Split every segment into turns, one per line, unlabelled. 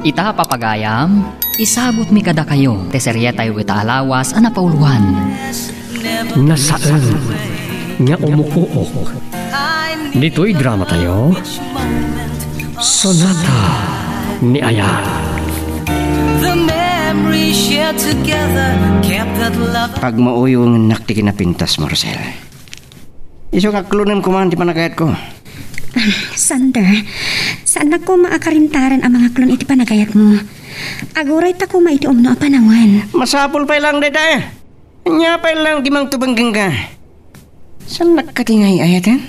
Ita papagayam, isabot mi kada kayo, teserya tayo ita alawas anapauluhan.
Nasaan nga umukuok? Dito'y drama tayo. Sonata ni Ayan.
Pag mauyong naktikin na pintas mo, Rosel. Isong aklunan ko man di panagayat ko.
Sander, saan ako maakarintaran ang mga klon iti panagayat mo? Aguray ta ko maitiom no apanawan.
Masapol pa lang, dada. Nya pa lang di mang tubanggang ka. Saan nakatingay ayatan?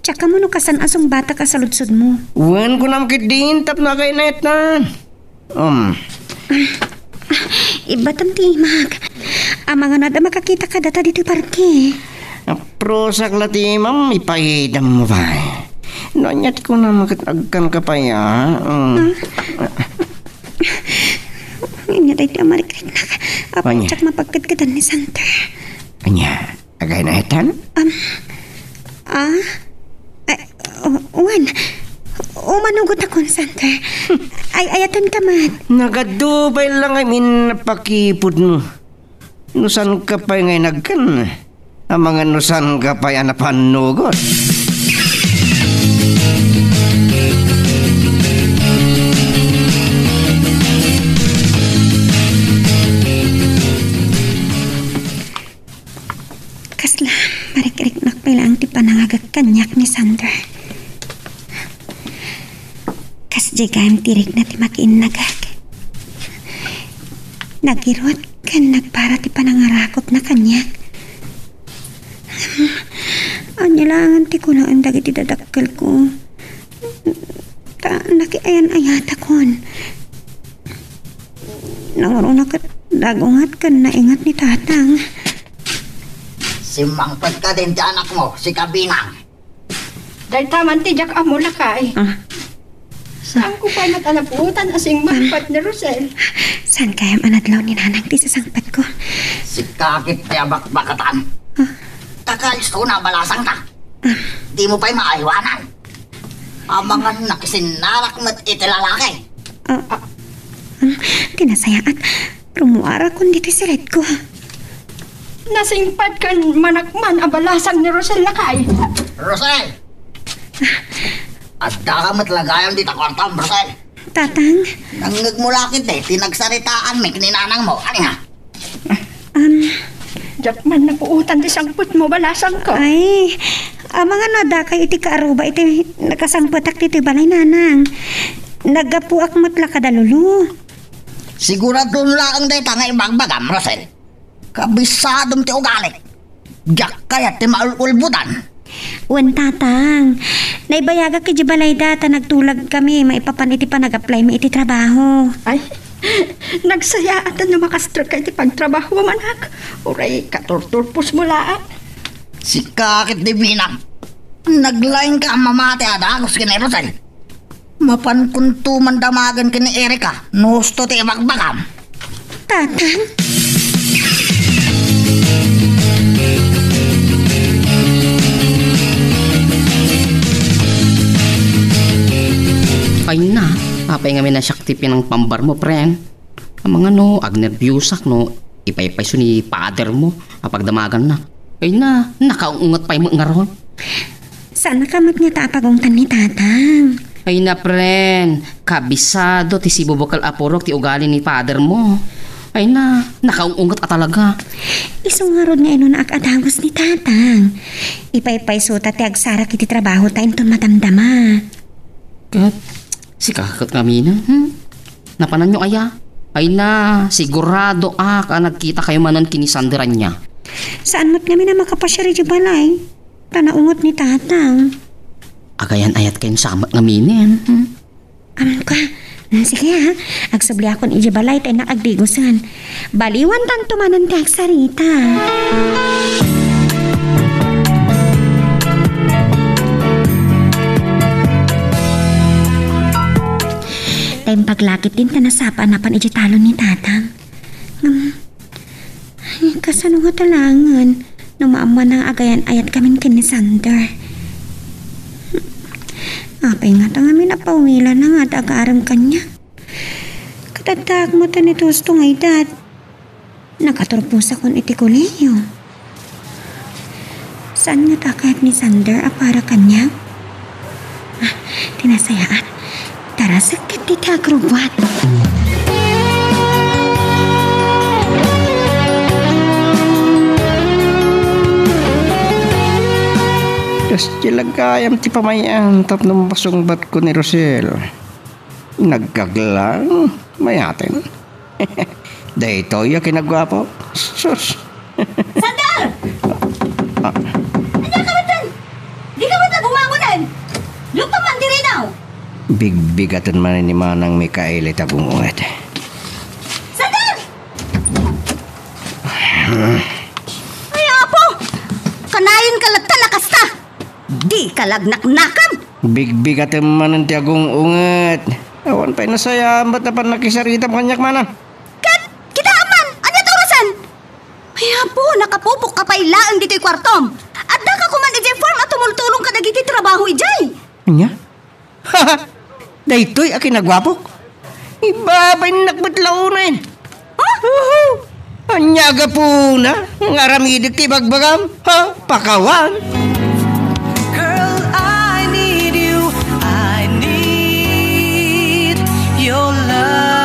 Tsaka mo no kasan asong bata ka sa lutsod mo.
Wan ko nam kidin tap na kay naitan.
Iba tam timag. Ang mga nada makakita ka data dito parke.
Prosak lati, ma'am, ipahidam mo ba? Nanyat ko na makatagkan ka pa ya.
Inya tayo ti amarikrit na.
Anya?
Apatsak mapagkadkadan ni Sander.
Anya, agay na itan?
Uwan. Umanugot ako, Sander. Ayatan ka, Mat.
Nagadubay lang ay minapakipod mo. Nusan ka pa ngay nagkan? Ang mga nusan ka pa yan napanugot.
Kasla, marik-rik nakpailang ti panangagag kanyak ni Sander. Kasjagam tirik na ti makiinagag. Nagirot kan nagpara ti panangarakop na kanyak. Anyalangan ti ko na ang dagiti dadakkel ko. Nakiayan-ayata kon. Nawarong nakat dagungat kan naingat ni tatang.
Simangpad ka din ti anak mo, si Kabinang.
Dahil taman ti Jack Amula ka eh. Saan ko pa natalaputan asing mangpat ni Rosel?
Saan kayang anadlaw ni nanang ti sasangpat ko?
Si Kakit ti abak-bakatan. Kakalis ko na balasang ka. Di mo pa'y maaywanan. Ang mga nakisinarak mo't itilalaki.
Tinasayaan. Rumuara kung dito silet ko.
Nasingpad kan manakman abalasang ni Rosel lakay.
Rosel! At ka matlagayan di takwartam, Rosel.
Tatang?
Nangagmulakit tinagsaritaan may kininanang mo. Ano nga?
Jack man napuutan ti sangput mo balasang ko.
Ay, mga nadakay iti kaaruba iti nakasangpatak dito balay nanang. Nagapuak matla kadalulu.
Sigurado lang dito nga ibagbagam, Rosel. Kabisadom ti ugali. Jack kaya ti maululbutan.
Wan tatang, naibayaga kay balay data nagtulag kami maipapan iti pa nag-apply mo iti trabaho.
Ay, nagsaya at na makastro ka iti pagtrabaho manak. Uray katurturpos mo laat.
Si Kakit di Binang. Naglain ka ang mamati adagos kini Rosel. Mapan kuntuman damagan kini Erika. Nusto ti ibagbagam.
Tatang?
Ay na, papay nga minasyaktipi ng pambar mo, pren. Ang mga agnerbyusak, ipay-pay so ni pader mo, apagdamagan na. Ay na, nakaungat pa'y mga ron.
Saan nakamat nga taapagongtan ni tatang?
Ay na, pren, kabisado, ti si bubukal apurok, ti ugali ni pader mo. Ay na, nakaungat ka talaga.
Isungarod nga ino na akadagos ni tatang. Ipay-pay suta ti agsara kiti trabaho tayo ton matamdama.
Kat, si kakot kami na, napanan nyo aya? Ay na, sigurado ka nagkita kayo manon kinisanderan niya.
Saan mo't kami na makapasyari di balay? Tanaungot ni tatang.
Agayan ayat kayong samat nga minin.
Aman ka? Sige ha, agsubli akong ijibalay tayo na agdigusan. Baliwan tanto manon ti agsarita. Tayong paglakit din ka nasapaan na pan ijitalo ni tatang. Kasano nga talangan, nung maama ng agayan ayat kaming kini Sander. Apay nga ta nga minapawila na nga tagaarang kanya. Katatak mo ta nito gusto nga edad. Nakaturpos akong iti koleyo. Saan nga takayat ni Sander para kanya? Tinasayaan. Tara, sakit di tagrubat.
Das tilagayam ti pamayan tatlong basong bat ko ni Rosel. Nagkaglang mayatin. Dahito yung kinagwapo. Sus.
Sandal! Anya ka matan? Di ka matan bumangunan! Lupa man diri now!
Bigbigatan man ni Manang Mikael itabungungat.
Sandal! Ay, apo! Kanayon ka lagta nakasta! Di ka lagnak-nakam!
Bigbigatan man ang tiagong ungat. Awan pa'y nasaya ba't na pa nakisarita mo kanyak mana?
Kat! Kita aman! Anya turasan! Ay, apo! Nakapupok ka pa ilaang dito'y kwartom! At da ka kuman ijay farm at tumultulong ka nagiti trabaho ijay!
Anya? Haha! Dahito'y akin nagwapok. Ibabay nakbatlaunan. Anyaga po na. Ngaramidik ti bagbagam. Ha? Pakawan.
Girl, I need you. I need your love.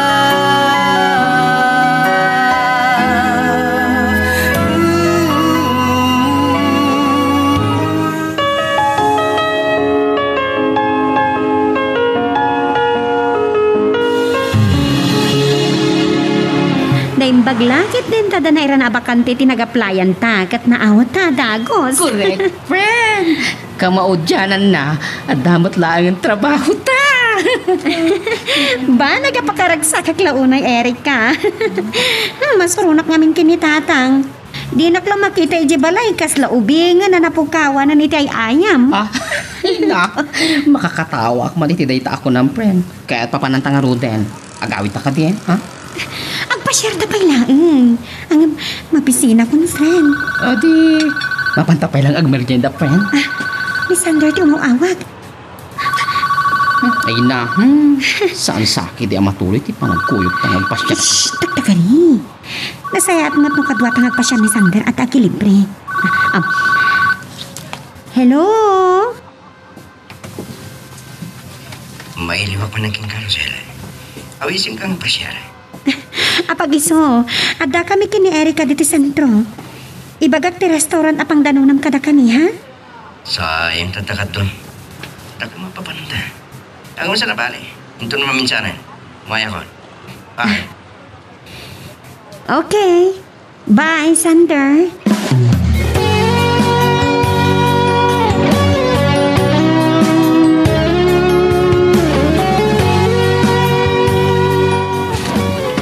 Baglakit din tada na iran abakante tinagaplayan ta kat naawat ta dagos.
Correct, friend. Kamaudyanan na at damot lang ang trabaho ta.
Ba nagapakaragsak kak launay Erika. Masurunak ngamin kinitatang. Di naklang makita iji balay kas laubingan na napukawan na niti ay ayam.
Na, makakatawa ak manitiday ta ako ng friend. Kaya't papanantang nga ruden. Agawid ta ka din, ha?
Agpasyar ta pailaan. Ang mapisina ko ng friend.
Adi, mapantapay lang ag merienda, friend.
Miss Sander, di umawag.
Ay na, saan sakit di matuloy ti panagkuyog ta nagpasya.
Shhh, tagtagani. Nasayaat mo't nung kadwa tangag pa siya ni Sander at aki libre. Hello?
Mailiwa pa naging karusel. Awisin kang pasyara.
Apag-iso, adda kami kini Erika dito sentro. Ibagak ti restaurant apang danunam kada kami, ha?
Sayang tatakat doon. Taka mapapanunta. Ang masa na bali. Ito na maminsanan. Maya ko. Bye.
Okay. Bye, Sander.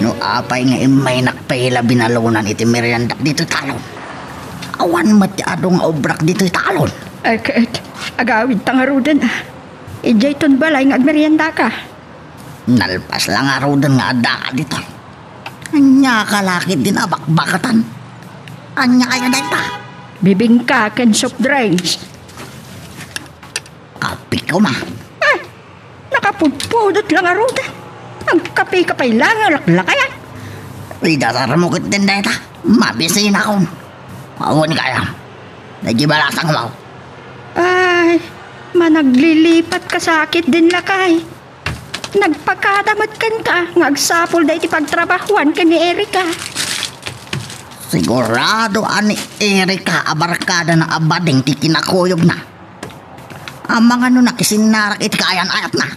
No apay nga imay nakpaila binalunan iti merienda dito talon. Awan mati adong obrak dito talon.
Ay, kahit agawid tangarudan ah. Ijay ton balay nga agmerienda ka.
Nalpas lang arudan nga adda ka dito. Anya kalakit din abakbakatan. Anya kaya na ita.
Bibingka ken soft drinks.
Kapit ko ma.
Ay, nakapudpudot lang arudan. Ang kape-kapay lang alaklakayan.
Idasar mo kit din na ita. Mabisin akong. Awan kaya. Nagibalasang mo.
Ay, managlilipat ka sakit din lakay. Nagpakadamat kan ka, ngagsapol da iti pagtrabahuan ka ni Erika.
Sigurado ani Erika abarkada na abading ti kinakuyog na. Ang mga no nakisinarak iti kaayan ayat na.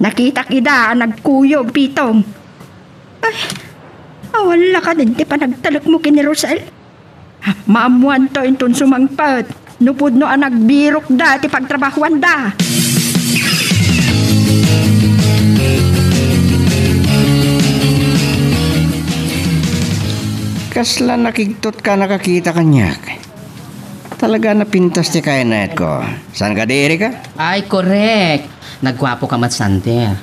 Nakita kida nagkuyog pitong. Ay, wala ka din ti panagtalak mo kini Rosel. Maamuan to inton sumangpat. Nupod no ang nagbirok da ti pagtrabahuan da.
Kasla nakigtot ka nakakita kanyak. Talaga napintas ti kainat ko. Saan ka di, Erika?
Ay, correct. Nagwapo ka mat Sander.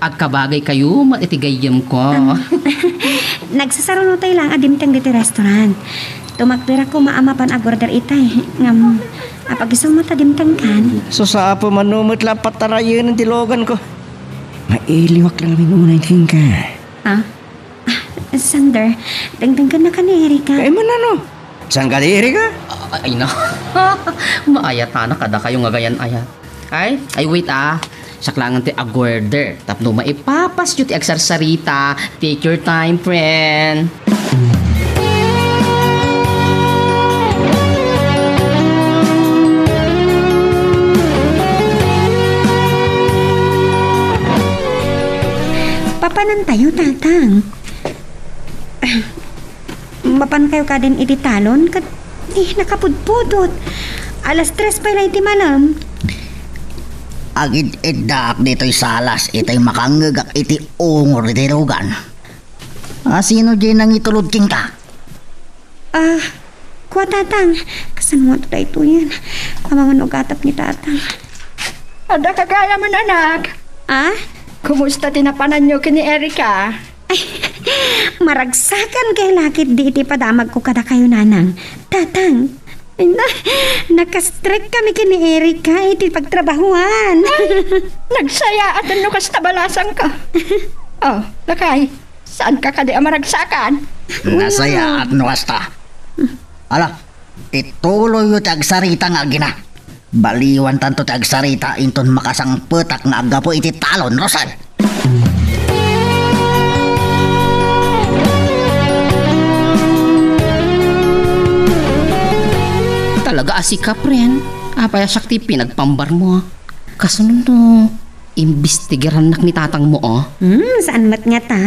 Agkabagay kayo mat itigayam ko.
Nagsasarunotay lang adimtang dito restaurant. Tumakpira ko maamapan agorder itay. Ngam, Apag isang matadimtang kan.
So sa apo manumot lang patarayan ng tilogan ko. Mailiwak lang kami muna yung ka.
Ah? Sander, dangdanggan na ka ni Erika.
Kaya man ano? Saan ka di, Erika?
Ay na. Maayat na kada kayo nga gayan ayat. Ay wait Saklangan ti agwerder. Tapno maipapas yu ti agsarsarita. Take your time, friend.
Papanan tayo, tatang. Mapan kayo ka din ititalon? Nakapudpudot. Alas 3 pa lang iti malam.
Agid iddaak dito'y salas, ito'y makangagak iti ungor iti rugan. Sino di nang itulod king ka?
Kuwa tatang. Kasan mo ito ito yan? Kamangan ugatap ni tatang.
Ada kagaya man anak. Kumusta tinapanan nyo kini Erika?
Maragsakan kay lakit di iti padamag ko kada kayo nanang. Tatang. Nakastrek kami kini Erika iti pagtrabahuan.
Nagsaya at ano kas tabalasang ka. Lakay, saan ka kadi maragsakan?
Nasaya at nuwasta. Ala, ituloy yu tagsarita nga gina. Baliwan tanto tagsarita inton makasang petak nga agapo iti talon, Rosal.
Talaga asikap rin. Apaya sakti pinagpambar mo. Kasunod no, imbestigaran nak ni tatang mo
Saan mat nga ta?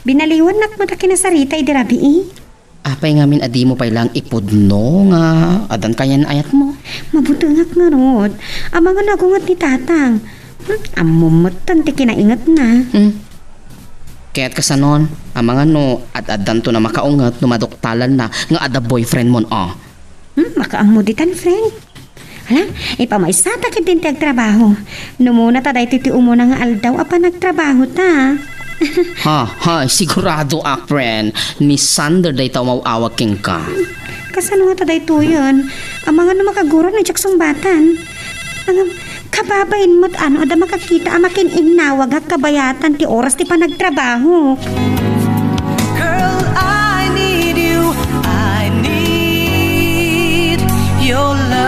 Binaliwan nak mata kinasarita idirabi
Apay ngamin adi mo pa lang ipudno nga adan kayan ayat mo.
Mabutungak nga rod. Amang nga nagungat ni tatang. Amumutan ti kinaingat na.
Kaya't kasanon, amang ano at adan to na makaungat numadoktalan na nga ada boyfriend mo
Makaamuditan, friend. Hala, ipamaisata kitin ti agtrabaho. Numuna ta dahi titi umuna nga aldaw apa nagtrabaho ta.
Sigurado friend. Ni Sander day taw mauawag king ka.
Kasano nga ta dahi to yun? Ang mga namakaguro na jaksong batan. Ang kababain mo't ada makakita amakin inawag at kabayatan ti oras ti pa nagtrabaho.
Girl, I need you. I need your love.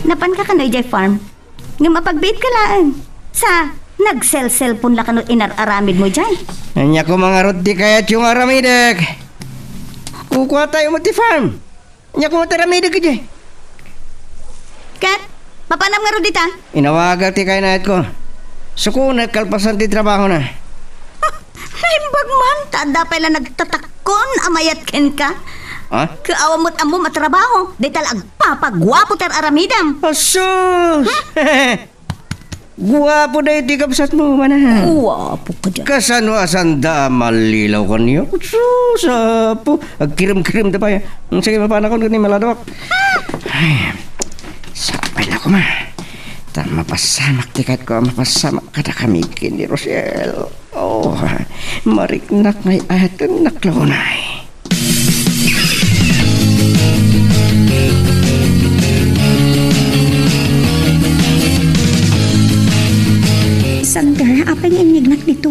Napan ka kanoy jay farm. Nga mapagbait ka laan. Sa nag-cellphone la kano inararamid mo jay.
Anya ko mga roti kaya yung aramidek. Kukuha tayo mo ti farm. Anya ko mataramidek ka dyan.
Kat, mapanam nga ro dita.
Inawagal ti kaya na ko. Suko nagkalpasan ti trabaho na.
Naimbag man, tada pala nagtatakon amayat ken ka. Kaawa mo't amo matrabaho. Di talag papagwapo ter aramidam.
Asus! Guwapo na iti kapsat mo, mana.
Guwapo ka dyan.
Kasano asanda malilaw ka niyo? Sus, apo. Agkirim-kirim da pa yan. Sige, mapanakon ko ni maladok. Ay, sapay na ko ma. Mapasamak tikat ko, mapasamak kada kami kini Rosel. Mariknak ngay atin naklaunay.
Sander, apa yung inignak dito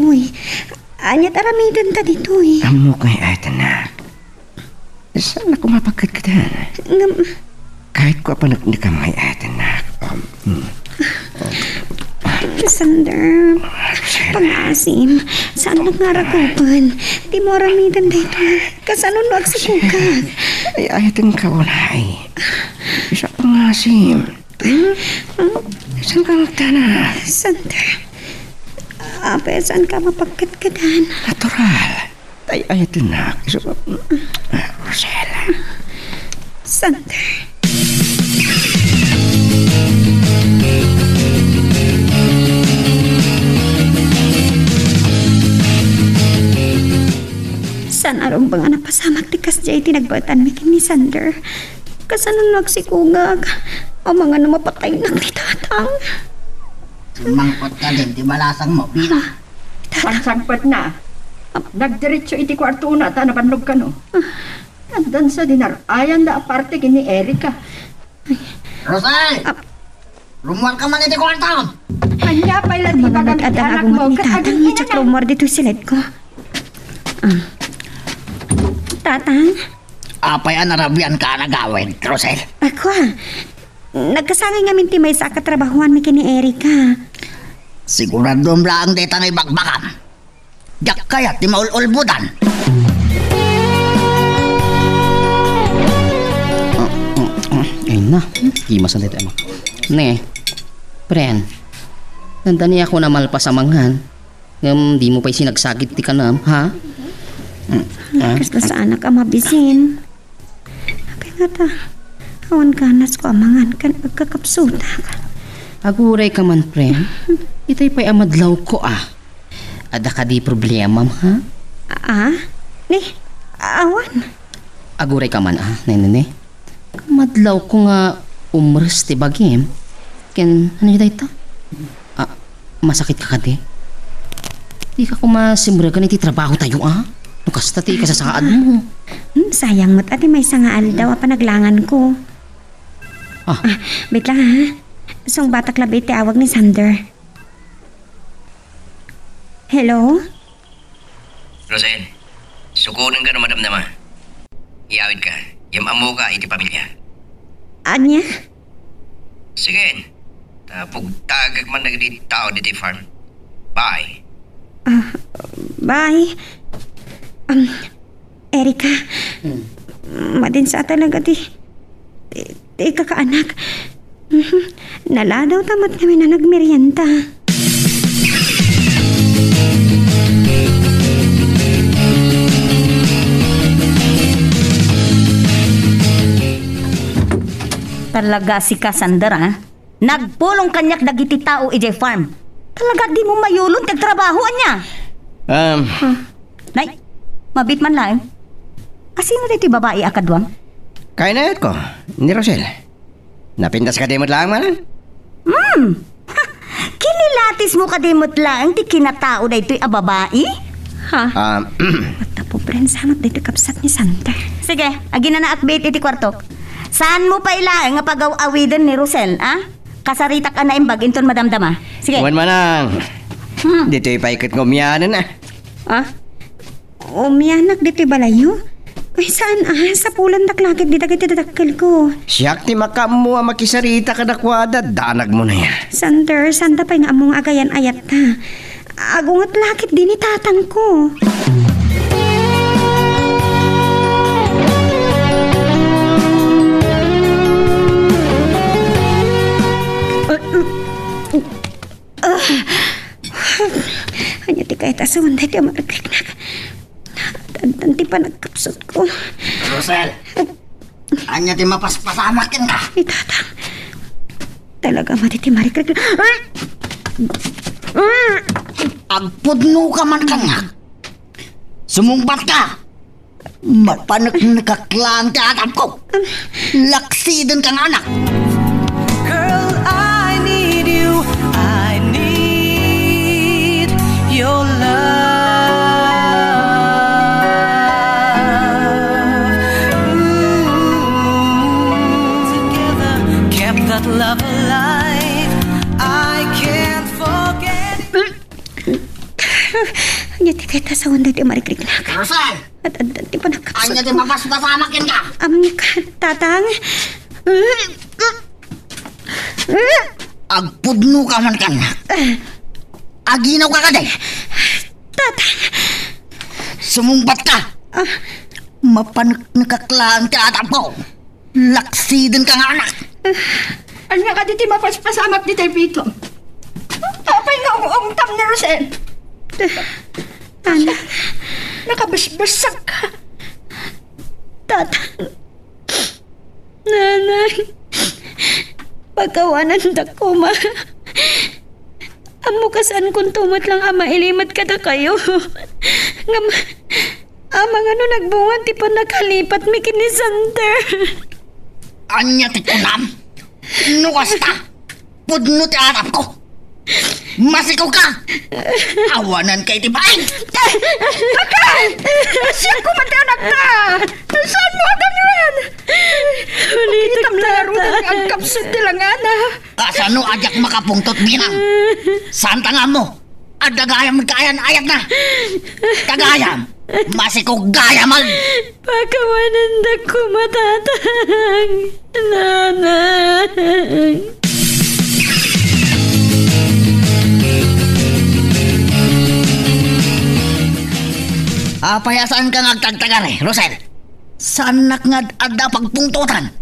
Anyat aramidan ta dito
Amo kay atin na. Saan ako mapagkat ka dan? Kahit ko pa nagkamay atin na.
Sander, pangasim, saan nagngarakupan? Di mo aramidan dito. Kasano no agsikukat?
Ay atin ka walay. Isa pangasim. Saan ka nagtana?
Sander, apa saan ka mapagkatkadan?
Natural. Ay atin na. Rosella.
Sander. Saan Aron ba nga napasamak ti kasjay tinagbatan mi kini Sander. Kasanon nagsikugag. Ang mga namapatay ng ni tatang.
Mangkot ka din, di balasang mo, Pina.
Pansagpat na. Nagdiretso iti kwarto na, napanlog ka no. Andan sa dinar, ayan na aparte kini Erika.
Rosel! Lumuan ka man iti kwartaon!
Kanya pa ilan
Ang
di
mga
bagang iti anak
nag-adang
mo.
ni tatang ni tsak rumor dito silid ko. Tatang?
Apay anarabian ka nagawin, Rosel.
Ako nagkasangay nga minti may sa katrabahuan mi kini Erika.
Sigurado lang dita na ibagbakan. Yak kaya ti maululbudan.
Ay na, himas na dito, ama. Ne, pren, nandani ako na malpasamangan. Di mo pa'y sinagsagit ti kanam, ha?
Kasla sa anak ang mabisin. Kaya nga ta, awan kanas ko amangan kan pagkakapsuta ka.
Aguray ka man, pren. Itay pa'y amadlaw ko, Ada ka di problema, ha?
Ni, awan.
Aguray ka man, nene. Madlaw ko nga umres ti bagim. Ken, ano yun ito? Masakit ka di? Di ka kumasimuragan iti trabaho tayo, Nukasta ti kasasaan mo.
Sayang mo't ati may sangaal daw panaglangan ko. Wait lang ha. Song batak labi ti awag ni Sander. Hello?
Rosel, sukunin ka na madamdama. Iawid ka. Yamamo ka iti pamilya.
Anya?
Sige. Pugtagag man nagdi tao diti farm. Bye.
Bye. Erika. Madin sa talaga ti kakaanak. Naladaw tamat kami na nagmeryenta.
Talaga si Cassandra, ha? Nagpulong kanyak dagiti tao iti farm. Talaga di mo mayulong tagtrabahoan niya. Nay, mabit man lang. Asino dito babae akadwang?
Kaya na ko, ni Rosel. Napintas ka dimot lang man?
Kinilatis mo kadimot lang ti kinatao na ito'y babae?
Tapo pren sangat dito kapsat ni Sander.
Sige, agi na na-update iti kwarto. Saan mo pa ilaang nga pagaw-awidan ni Rosel, Kasaritak na imbag inton madamdama. Sige.
Huwag manang. Dito'y paikot ng umiyanan na.
Umiyanak dito balayo? Ay saan sa pulan daklakit di dagiti dadakkel ko.
Siyak ti makamu makisarita ka nakwada, danag mo na yan.
Sander, sanda pa nga among agayan ayat ta. Agungat lakit din ni tatang ko. Hanya ti kahit asawan tayo di maragliknak. Tanti pa nagkapsot ko.
Rosel, anya ti mapaspasamakin ka.
Ni tatang. Talaga matiti maragliknak.
Agpudno ka man kanya. Sumumbat ka. Mapanak nakaklaan ka atap ko. Laksiden kang anak.
Girl, I need you. I need your love. Together, kept that love alive. I can't forget it.
Hanya ti kahit asawan tayo di maragliknak.
Rosel,
At di pa nagkapsot
anya ti
ko.
mapaspasamakin ka.
Tatang.
Agpudno ka man kanya. Aginaw ka kaday.
Tatang.
Sumumbat ka. Mapanak nakaklaan ka atap ko. Laksiden kang anak.
Anya ka diti mapaspasamak dito pito. Apay nga umtam ni Rosel.
Anak.
Nakabasbasak ka.
Tatang. Nanay. Pagkawanan da ko, ma. Amo kasan kung tumat lang ama ilimat ka na kayo.
Amang ano nagbungan ti pa nakalipat mi kini Sander.
Anya ti kunam. Nuwas ta. Pudno ti arap ko. Masikaw ka. Awanan kay ti bain.
Siya ko madanak ka. Saan mo ganyan? Ulitam laro na ang kapsot nilang ana.
Kasano ajak makapungtot binang. Santa nga mo. Adagayam kayan ayat na. Tagayam. Masikaw gayaman.
Pagkawanan na ko matatang. Nanay.
Apayasaan ka ngagtagtagan Rosel. Sanak nga ada pagpungtutan.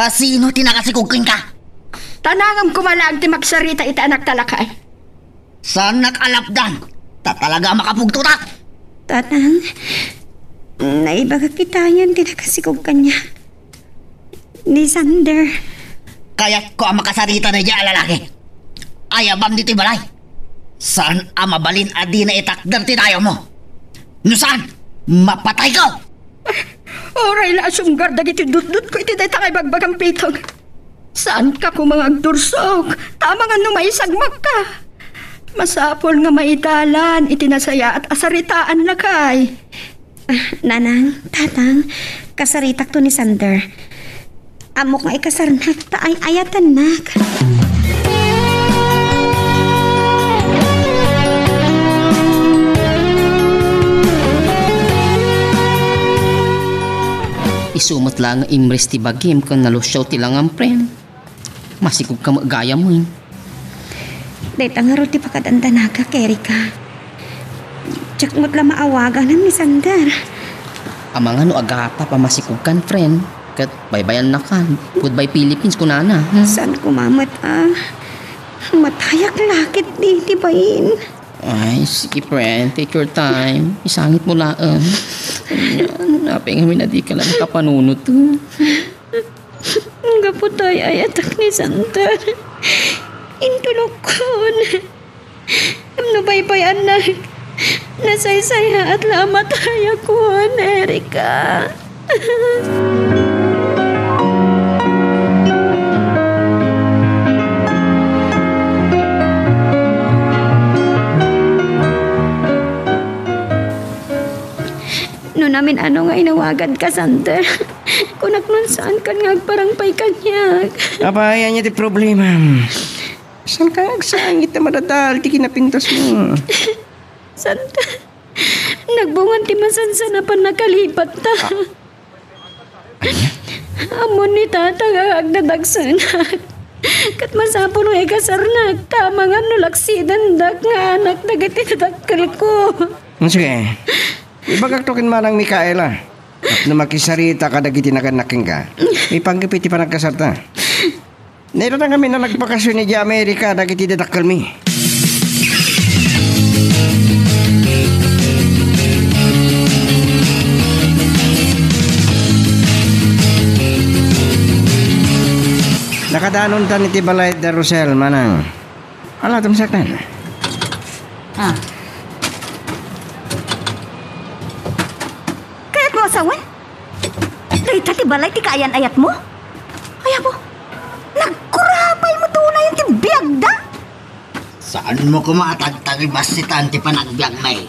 Sino tinakasikugkin ka?
Tanangam kumalag ti magsarita ita anak talakay.
Sanak alapdan. Talaga makapugtutak.
Tatang, naibaga kita yan, tinakasikog kanya. Ni Sander.
Kaya't ko ang makasarita na diya lalaki. Ayabam dito balay. Saan ang mabalin adi na itakdar tinayo mo? No saan? Mapatay ko!
Oray na asunggar dagiti dut-dut ko iti dayta kay bagbagang pitong. Saan ka kumangag dursog? Tama nga numaisagmak ka. Masapol nga maitalan, itinasaya at asaritaan na kay.
Nanang, tatang, kasaritak to ni Sander. Amok nga ikasarnak, taay ayatan nak.
Isumat lang nga imres ti bagim kung nalusyaw ti lang ang pren. Masikog ka magaya mo yun.
Dahit ang ti pakadandanaga, Kerika. Tsak mo't lang maawagan ni Sander.
Amang ano agata pa masikog kan, friend. Kat baybayan na kan. Goodbye Philippines kunana.
Saan kumamat matayak lakit di bayin.
Ay, sige friend. Take your time. Isangit mo laan. Napay nga minadi ka lang kapanunod to.
Nga po tayo ayatak ni Sander. Intulokon. Amno baybayan na. Nasaysaya at lamatay ako, Erika. No namin ano nga inawagan ka, Sander. Kunak nun saan ka nga parang pay kanyag.
Apa, yan niya di problema. Saan ka nagsangit na madadal? Di kinapintas mo.
Sander, nagbungan ti masansa na pa nakalipat ta. Amon ni tata nga agdadagsanak. Kat masapon nga ikasarnak. Tama nga nulaksidan dak nga anak dagiti nadakkel ko.
Sige. Ibagak tokin manang Mikaela. At na makisarita ka dagiti naganaking ka. Ipanggipiti pa nagkasarta. Nero na kami na nagpakasyon ni Amerika dagiti dadakkel mi. Nakadanon ta ni Tibalay da Rosel manang. Ala tumsaktan.
Kaya't mo asawan? Dahita ti balay ti kaayan ayat mo? Ayaw mo, nagkurapay mo tunay yung ti biyagda?
Saan mo kumatagtagibas si tanti panagbiag may?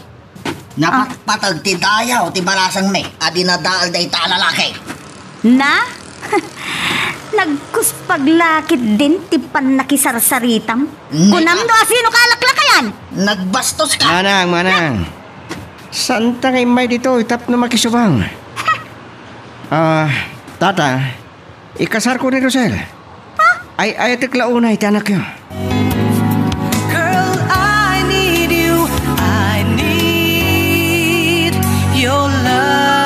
Napatpatag ti dayaw ti balasang may. Adi na daal day ta lalaki.
Na? Nagkuspaglakit din ti panakisarsaritam? Kunam no asino kalaklakayan?
Nagbastos ka.
Manang. Santa kay may dito, itap na makisubang. Tata, ikasar ko ni Rosel. Ay, tiklauna, itanak yun.
Girl, I need you. I need your love.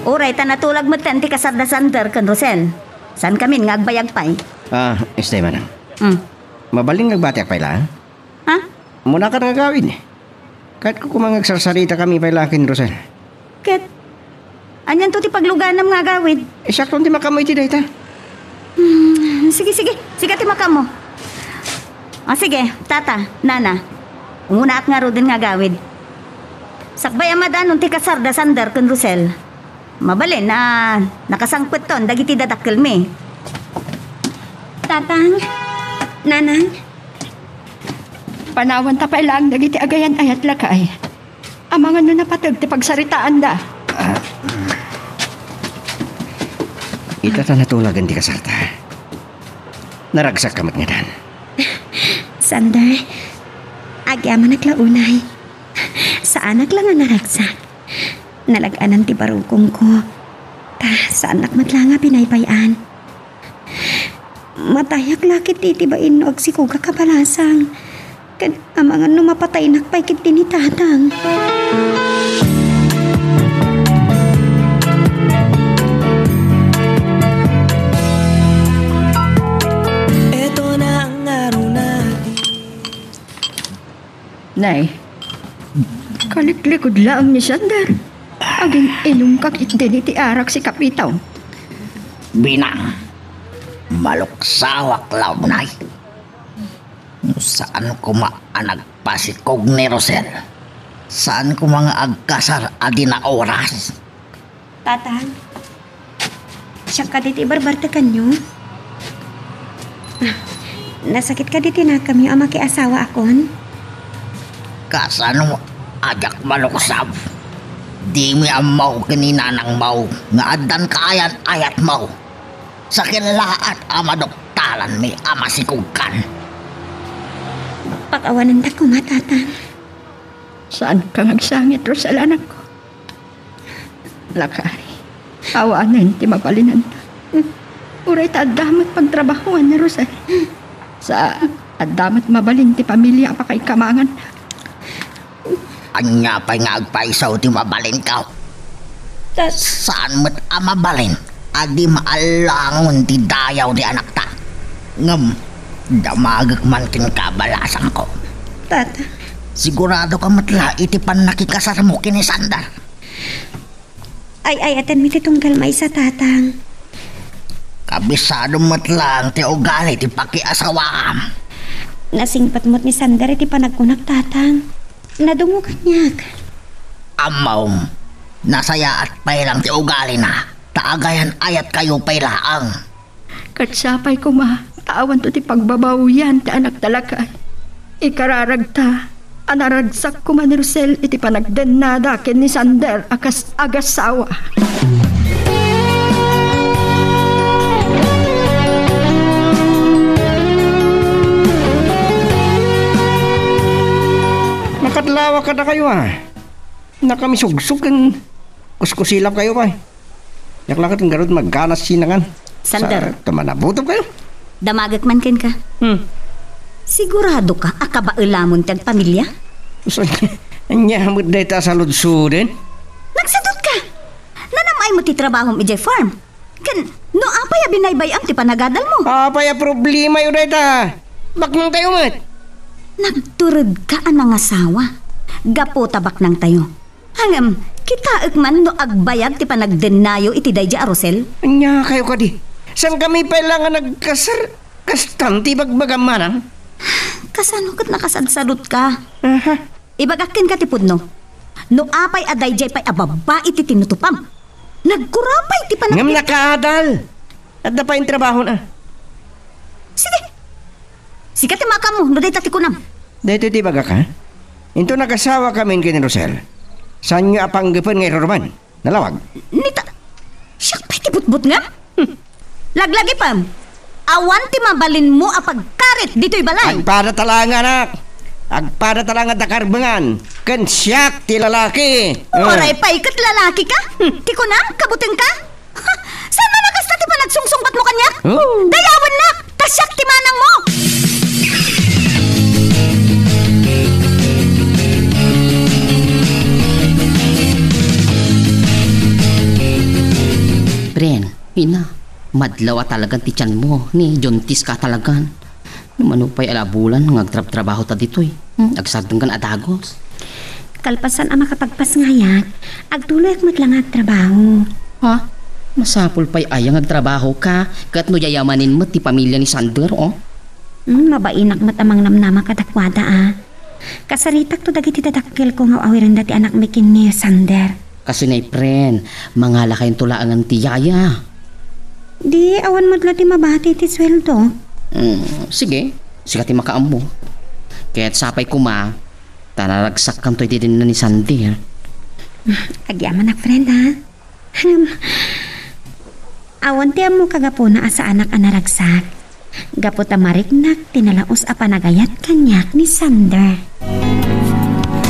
Uray, tanatulag mo ten ti kasarda Sander kan Rosel. San kami nga agbayag pay?
Stay manang.
Hmm.
Mabaling nagbatiak pa ila.
Ha?
Muna ka nga gawin. Kahit ko kumangagsarsarita kami pa lakin, Rosel.
Ket, anyan to ti pagluganam nga gawid.
Sakto ti makamoy ti dayta.
Sige, ti makamo. O sige, tata, nana. Umuna at nga ro din nga gawid. Sakbay amadan nung ti kasarda sandar kun Rosel. Mabalin na nakasangpet ton, dagiti dadakkel mi.
Tatang, nanang,
Panawan ta pa ilang dagiti agayan ayat lakay. Amangan no napatag ti pagsaritaan da.
Itata natulagan ti kasarta. Naragsak kamat nga dan.
Sander, agyaman naglaunay. Sa anak lang ang naragsak. Nalaganan ti barukong ko. Ta, sa anak matlanga pinaypayan. Matayak lakit titibain no agsiko kakabalasang. Kan amangan no mapatay nakpay kit ni tatang.
Eto na ang araw natin.
Nay, kaliklikod lang ni Sander. Aging inungkak din iti arak si Kapitaw.
Binang, maluksawak launay. Saan ko nagpasikog ni Rosel? Saan ko mga agkasar adi na oras?
Tatang, siya ka diti barbarta kanyo. Nasakit ka diti na kami ang makiasawa akon.
Kasano ajak maluksaw? Di mi amaw kininanang maw nga adan kaayan ayat maw. Sa kinlaat amadoktalan mi amasikugkan.
Pag-awanan ta ko matatang.
Saan ka nagsangit, Rosel, anak ko? Lakay, awaanan ti mapalinan. Uray ta adamat pagtrabahoan ni Rosel. Sa adamat mabalin ti pamilya pa kay kamangan.
Anya pa'y nga agpaisaw ti mabalin ka. Saan mo't amabalin? Adi maalangon ti dayaw di anak ta. Ngam, damagak man kin kabalasang ko.
Tata,
Sigurado ka matla iti pan nakikasar mo kini Sandar.
ay atan mi ti tunggal may sa tatang.
Kabisado matlang ti ugali ti pakiasawam.
Nasingpat mo't ni Sander iti panagkunak tatang. Nadungo kanyak.
Amaw, nasaya at pailang ti ugali na. Taagayan ayat kayo pailaang.
Katsapay ko ma, taawan to ti pagbabawian ti anak talaka. Ikararagta, anaragsak ko man ni Rosel iti panagdenada ken ni Sander akas agasawa.
Makadlawa ka na kayo Nakamisugsugan. Kuskusilap kayo pa. Yaklakat ang garot magganas sinangan.
Sander.
Sa tumanabutob kayo.
Damagak man ken ka. Sigurado ka akabailamon tag pamilya?
So, anyamot na ita sa ludsuden.
Nagsadot ka! Nanamay mo ti trabaho mi farm. Kan, no apay binaybay am ti panagadal mo.
Apay problema yun na ita. Baknang tayo mat.
Nagturod ka ang asawa. Gapo tabak ng tayo. Hangam, kita man no agbayag ti panagdenayo iti dayja Rosel.
Anya kayo ka di. San kami pailangan nagkasar? Kastanti bagbagang manang?
Kasano kat nakasadsadot ka? Ibagakin ka ti pudno. No apay adayjay pay ababa iti tinutupam. Nagkurapay ti panag...
Ngam nakaadal. At na pa yung trabaho na.
Sige. Sige ti maka mo, no day tati kunam.
Dito di baga ka? Into nag-asawa kami kini Rosel. Saan nyo apanggapan ngay Roman? Nalawag?
Nita, siyak pa'y tibut-but nga? Laglagi pam, awan ti mabalin mo apagkarit dito'y balay.
Agpada talanga anak. Agpada talanga dakarbangan. Kan siyak ti lalaki.
Oray pa ikat lalaki ka? Ti ko na, kabuteng ka? Ha, saan na nakasta ti pa nagsungsungbat mo kanya? Dayawan na, tasyak ti manang mo.
Bren, ina, madlawa talagang ti tiyan mo, ni Jontis ka talagan. Namanupay alabulan, ngagtrab-trabaho ta dito'y. Agsadong kan adagos.
Kalpasan ang makapagpasngayat, agtuloy ak matlang ag trabaho.
Ha? Masapul pa'y ayang agtrabaho ka, kat no yayamanin mo ti pamilya ni Sander, oh.
Mabainak matamang namnama kadakwada Kasaritak to dagiti dadakkel ko nga awiran dati anak mikin ni Sander.
Kasi na pren, mangala kayong tulaangan ti yaya.
Di awan mo ti mabati ti sweldo.
Sige, ti makaam mo. Kaya't sapay kuma, tanaragsak kam to'y din na ni Sander.
Agyaman nak friend ha. Awan ti mo kagapuna asa anak anaragsak. Gapot amariknak tinalaos a panagayat kanyak ni Sander.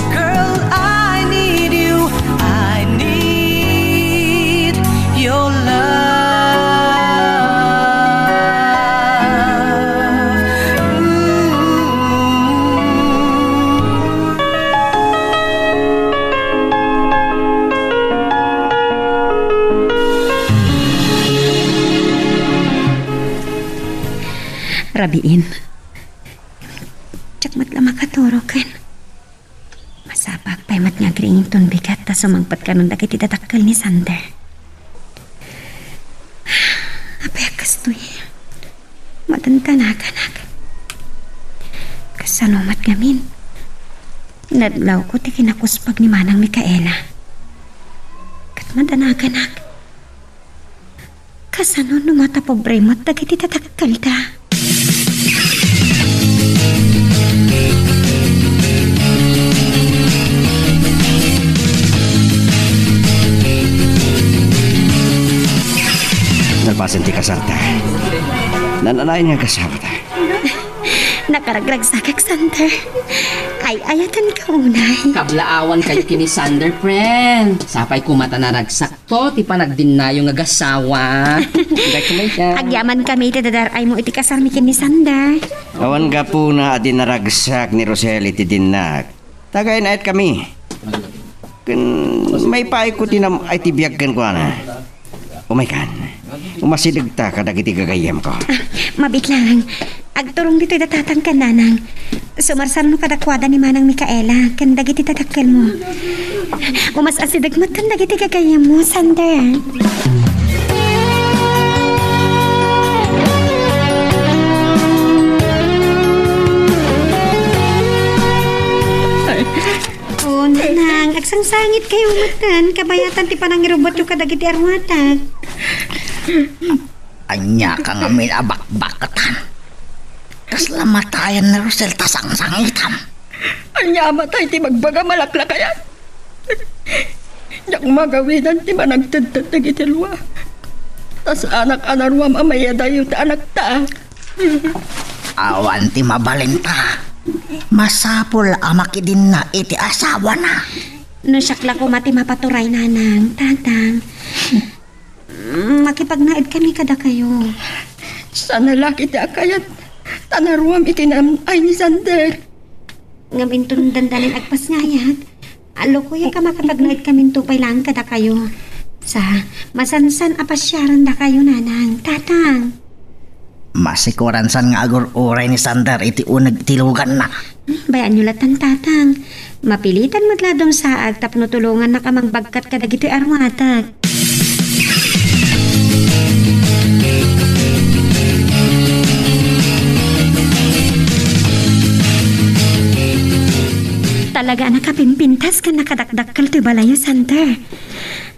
Girl, I need you. I need your love.
Rabiin. Tsak mat lama katuro kan. Masapak pa'y mat nga gringin ton bigat ta sumangpat ka nung dagiti tatakkel ni Sander. Apay kastoy. Matantanakanag. Kasanomat gamin. Nadlaw ko ti kinakuspag ni Manang Mikaela. Kat madanaganak. Kasano numata pobre mo't dagiti tatakkel ta.
Nalpasan ti kasarta. Nananay niya kasarta.
Nakaragrag sa kak, Sander. Ay, ayatan ka unay.
Kablaawan kayo kini Sander, friend. Sapay kumata naragsak to, ti panagdinayo nga gasawa. Congratulations.
Agyaman kami, dadar ay mo iti kasarmikin ni Sander.
Awan ka po na at dinaragsak ni Rosel iti dinag. Tagay na et kami. May paikuti na ay tibiyagkan ko na. Umaykan. Umasidag ta kadagiti gagayam ko.
Mabit lang. Agturong dito'y datatang ka, nanang. Sumarsar no kadakwada ni Manang Mikaela. Kandagiti tatakkel mo. Umasasidag mo kandagiti gagayam mo, Sander. Oh, nanang. Agsangsangit kayo matan. Kabayatan ti panang irubot yung kadagiti arwatan.
Anya ka nga may abak-bakatan. Tas lamatayan na Rosel tasang-sangitam.
Anya matay ti magbaga malaklakayan. Yak magawidan ti managtagtag iti luwa. Tas anak anarwam amayadayo ti anak ta.
Awan ti mabalinta. Masapul amakidin na iti asawa na.
No syakla ko mati mapaturay, nanang. Tatang. Makipagnaid kami kada kayo.
Sana laki ti akayat. Tanaruam itinam ay ni Sander.
Ngabintun dandanin agpas ngayat. Alo ko ka makapagnaid kami tupay lang kada kayo. Sa masansan apasyaran da kayo, nanang. Tatang.
Masikuran san nga agor oray ni Sander iti unag tilugan na.
Bayan nyo latan, tatang. Mapilitan matladong saag tapno tulungan na kamang bagkat kadagito arwatag. Talaga nakapimpintas ka nakadakdakkal ti balayo, Sander.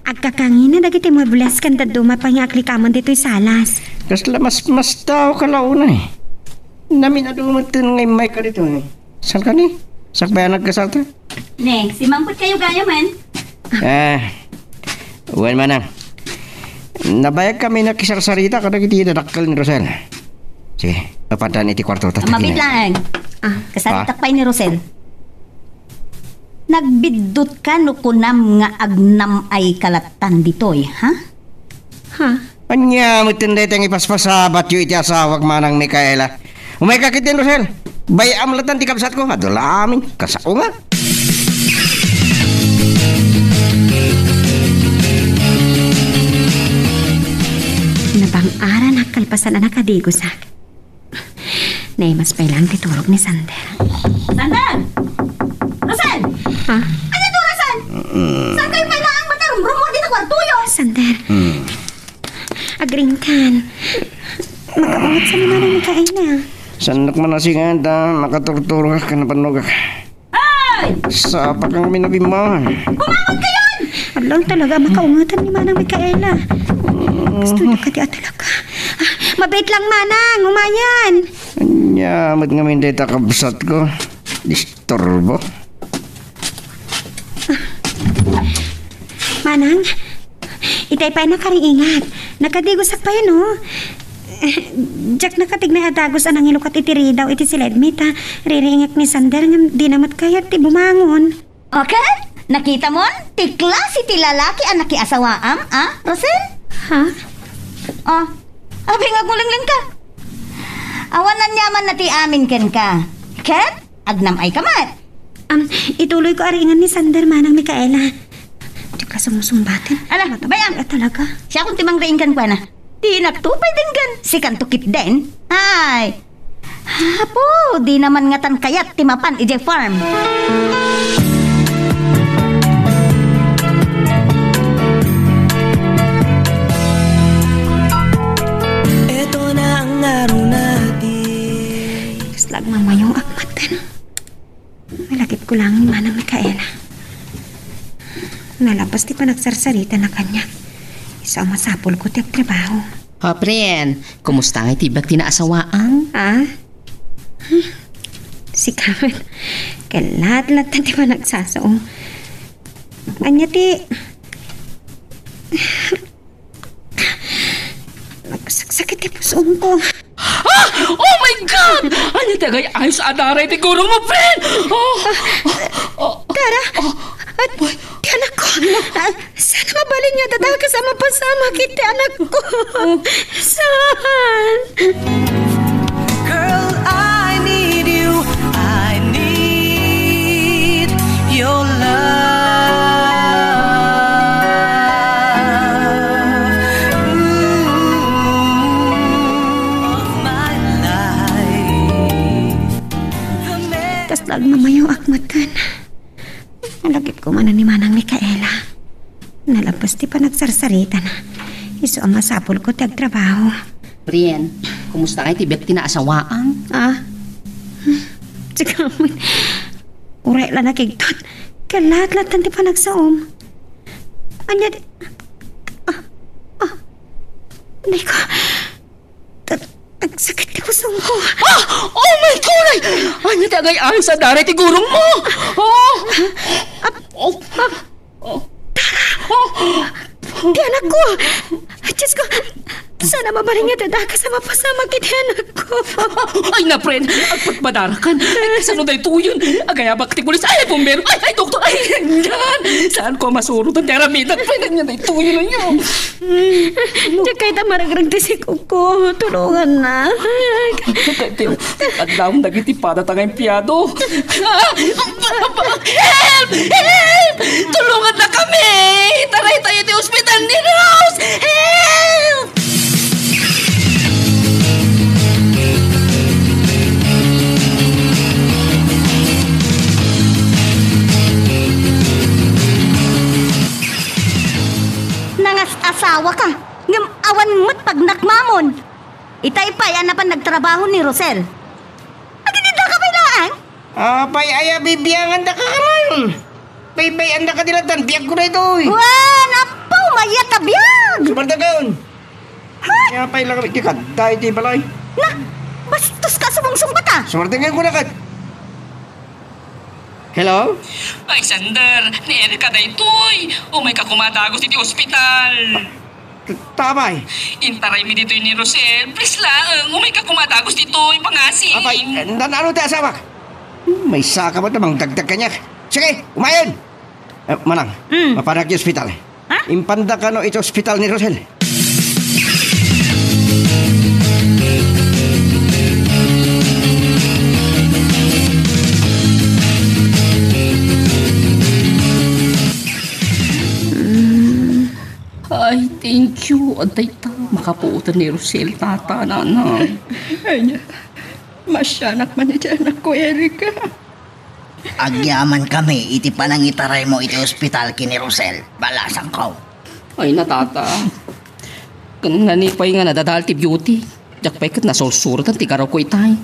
Agkakangin na dagiti mo bless kan daduma pa nga aklikaman dito'y salas.
Kasla mas tao ka launa eh. Namin na dumatin ngay may ka dito eh. Saan ka ni? Sakbayan nagkasalta?
Neng, si Mangkot kayo gaya man.
Uwan manang. Nabayag kami na kisarsarita kada kiti dadakkel ni Rosel. Sige, papadaan iti kwarto tatakin.
Mabit lang. Kasalitak pa ni Rosel. Nagbidot ka no kunam nga agnam ay kalatan ditoy, ha?
Ha?
Anya, mutinday tayong ipaspasabat yung iti asawag Manang Mikaela. Umay kakitin, Rosel. Bayam latan ti kapsat ko. Adulamin. Kasao nga.
Nabang-aran kalpasan na nakadigosak. Naimas pa lang titulog ni Sander.
Sander! Rosel!
Ha?
Ano Saan kayo pa ang matarum-rum mo dito kwarto yun?
Sander. Agring kan. Makaungat sa naman ang Mikaela.
Sandak man na singan ta, makaturturo ka na panog ka.
Ay!
Sapa kang minabimahan.
Bumangon kayo!
Alam talaga, makaungatan ni Manang Mikaela. Gusto na ka di talaga. Mabait lang, Manang. Umayan.
Anya, mat nga minday takabsat ko. Disturbo.
Manang, itay pa na kariingat. Nakadigosak pa yun, oh. Jack nakatig na atagos anang ilukat itiri daw iti siledmit, ha. Ririingak ni Sander nga di namat kaya ti bumangon.
Okay? Nakita mo? Tikla si ti lalaki anak ki asawaam, Rosel?
Ha?
Oh, abing agulingling ka. Awanan yaman na ti amin ken ka. Ket, agnam ay kamat.
Ituloy ko aringan ni Sander, Manang Mikaela. Di ka sumusumbatin.
Ala, bayam.
Talaga.
Siya kung timang reingkan ko na. Di nagtupay din gan. Si kantukit din. Ay. Hapo, di naman ngatan kayat timapan ije farm.
Eto na ang araw natin.
Kaslag mamayong akmatan. Malagip ko lang ni Manang Mikaela. Nalapas di pa nagsarsarita na kanya. Isa ang masapol ko tiyag trabaho.
Pren, kumusta nga tibak tinaasawaan?
Ha? Si Carmen, kalat-lat na di pa nagsasaong. Anya ti... Nagsakit ti pusong ko.
Oh my God! Ano tagay ayos adaray ti gurong mo, friend?
Tara! Ti anak ko! Sana mabalin niya tatawa kasama pasama kita anak ko! Saan?
Girl, I need you. I need your love. Of my life.
Kaslag mamayo akmatan. Nalagip ko man ni Manang Mikaela. Nalapas di pa nagsarsarita na. Iso ang masapol ko tiyag trabaho.
Pren, kumusta nga tibak tinaasawaan?
Si Carmen, uray lang nakigtot. Kalat-latan di pa nagsaom. Anya di... Hindi ko... Nagsakit di pusong ko.
Oh my God! Ano tagay ayos adaray ti gurong mo?
Di anak ko! Diyos ko! Sana mabalin niya tada kasama pasama kita anak ko.
Ay na, friend, agpagmadarakan. Ay, kasano dahi tuyon? Agayabak ti pulis. Ay, bumbero. Ay, doktor. Ay, yan. Saan ko masurot ang teramitan? Friend, yan dahi tuyon na yun.
Diyan kahit ang maragrag ti si Kuko. Tulungan na.
At daw nagiti pada tangay piyado. Help! Help! Tulungan na kami! Taray tayo ti ospital ni Rose! Help!
Asawa ka. Ngam awan mo't pag nakmamon. Itay pa yan na pa nagtrabaho ni Rosel. Aginida ka pa ilaan?
Pay aya bibiyangan da ka kaman. Pay anda ka dilatan, biyag ko na ito.
Wan, apaw, mayat na biyag.
Sumarta gaon. Kaya pay lang kami, kikantay ti balay.
Na, bastos ka sumungsumbat ah.
Sumarta gaon ko na kat. Hello?
Ay, Sander, ni Erika dahi toy. Umay ka kumadagos iti ospital.
Tabay.
Intaray mi dito ni Rosel. Please lang, umay ka kumadagos dito, pangasing.
Apay, nanalo tayo asawa. May saka ba namang dagdag kanya? Sige, umayon! Manang, mapanak yung ospital.
Ha?
Impanda ka no ito ospital ni Rosel.
Ay, thank you. Antay ta, makapuutan ni Rosel, tata, nana.
Ay, masyanak man iti anak ko, Erika.
Agyaman kami, iti panangitaray mo iti ospital kini Rosel. Balasang ko.
Ay na tata. Kung nanipay nga nadadal ti beauty. Jak pa'y kat nasursurutan ti karaw ko itay.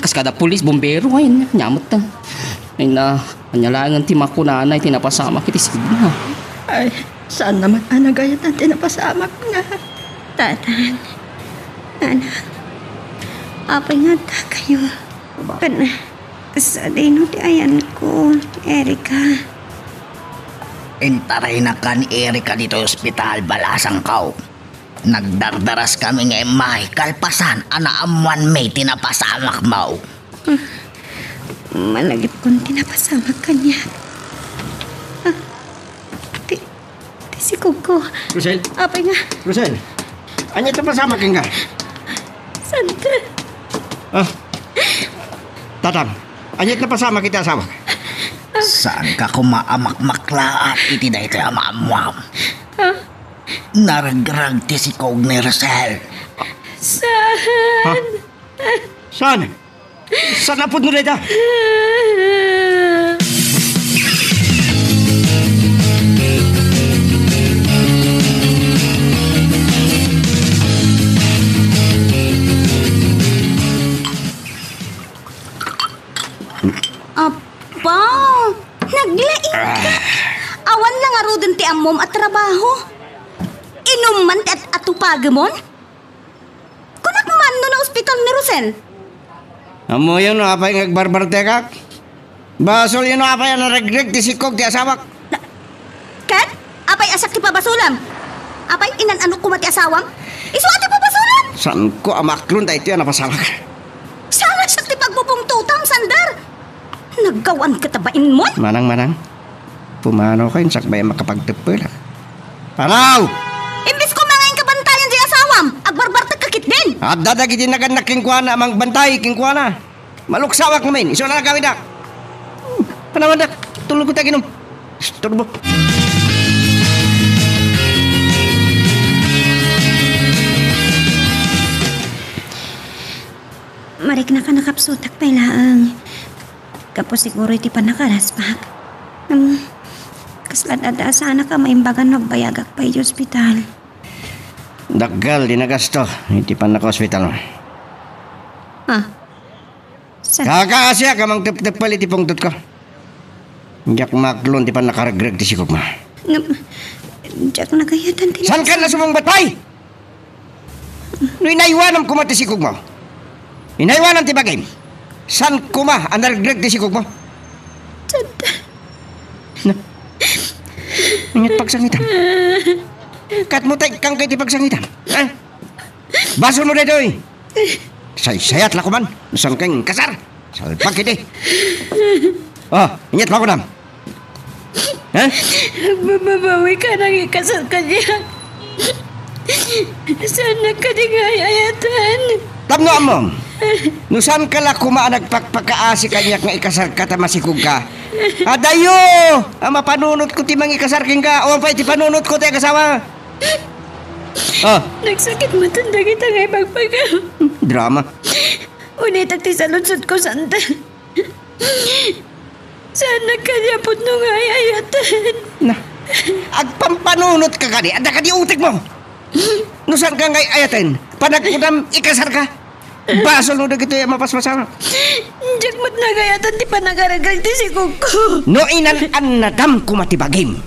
Kas kada pulis, bombero ay nyamot ta. Ay na, anyalangan ti makunanay tinapasama kiti signa.
Ay, saan naman anagayat ang tinapasamak nga?
Tatan, anak, apay nga ta kayo. Kana, sa dino ti ayan ko, Erika.
Intaray na ka ni Erika dito ospital, balasang ko. Nagdardaras kami nga may kalpasan, anaamuan may tinapasamak mo.
Malagip kong tinapasamak kanya. Ti si Kuko.
Rosel,
Apay nga,
Rosel. Anya ito pasama ka nga?
Santa.
Ah, Tatang, anya ito pasama kita asawa?
Saan ka kumaamak-maklaat iti dahi kaya maamuam? Naragrag ti si Kog ni Rosel.
Ha? Saan? Saan na po nila ito?
Apa, naglaing ka. Awan lang aro din ti amom at trabaho. Inuman ti at atupagamon. Kunak man no na ospital ni Rosel.
Amo yun, apay ngagbarbar tekak. Basol yun, apay naragreg ti sikog ti asawak.
Kat, apay asak ti pabasulam. Apay inan ano kumati asawam. Isuati pabasulam.
Saan ko amaklon tayo ito yan napasamak?
Sana siya ti pagbubungtutam, Sandar. Naggawan katabain mo.
Manang. Pumanaw kayo, sakbay makapagtapil. Panaw!
Imbis ko mga kabantayan di asawam, agbarbartag kakit din.
At dadagitin na ganak kingkuana, amang bantay kingkuana. Maluksawak namin, iso na gawin dak. Panawan dak, tulog ko tayo ginom. Turbo.
Marik na ka nakapsutak pa ilaang. Kapos siguro iti panakalaspak. Kasladada sana ka maimbagan magbayagak pa iti ospital.
Daggal, di na gasto. Hindi pa naka hospital mo.
Sa
Kakaasya ka mang tip-tip palit ipungtot ko. Diyak maklon, di pa nakaragreg ti sikog mo.
Diyak nagayatan din.
Saan ka na sumang batay? No inaiwanam ko ti sikog mo. Inaiwanam ti bagay. San kuma ang naragreg ti sikog mo? Na. Ingat pagsangitan. Kat mo tayo kang kayo ti pagsangitan. Ha? Baso mo dito eh. Sayat la ko man. Saan kang kasar? Salpag kiti. Oh, ingat pa ko nam. Ha?
Babawi ka nang ikasal ka niya. Sana ka di ayatan.
Tamno amom. No saan ka la kuma nagpagpakaasi kanyak nga ikasar ka ta masikog ka. Adayo! Ang mapanunot ko ti mang ikasar king ka. O ang pa iti panunot ko ti kasawa. Oh,
Nagsakit matanda kita nga ipagpaga.
drama.
Unitag ti saludsod ko, Santa. Sana ka niya po nung ayatan.
Na. Agpampanunot ka kani. Ada ka di utik mo. No saan ka ngay ayatin? Panagpunam ikasar ka. Basol no dagito yung mapasmasama.
Diyak mo't nagayatan ti panagaragal ti si Kuko.
No inan nadam kumatibagim.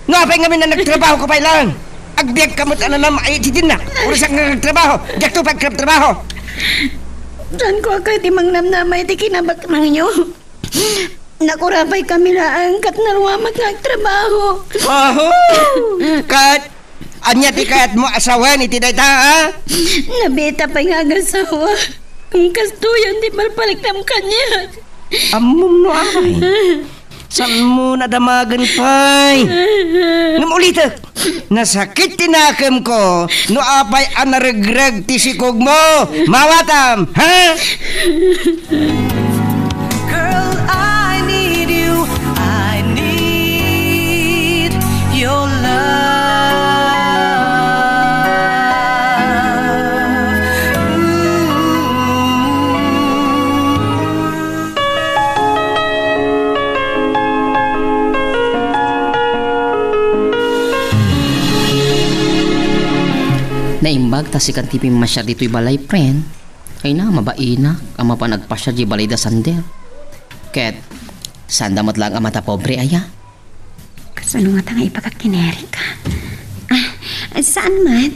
No apay ngamin na nagtrabaho ko pa ilang. Agbiag kamot ananam ay titin na. Urisak na nagtrabaho. Diyak to pagtrabaho.
Saan ko ka ti mangnamnamay ti kinabak ng inyo? Nakurapay kami laang kat naruwamat nagtrabaho.
Oho! Kat, anya ti kayat mo asawan iti dayta, ha?
Nabita pa nga agasawa. Ang kastuyan di malpaliktam kanya.
Amom no ay. Saan mo nadamagan pa'y? Namulita, nasakit tinakam ko no apay anaregreg ti sikog mo. Mawatam, ha?
Girl, I need you. I need your love.
bag, tas ikan tipim masya dito'y balay, friend. Ay na, mabaina, ama pa nagpasya di balay da sander. Ket, sanda mo't lang ama ta pobre, aya.
Kasano nga tanga ipakakineri ka? Saan man?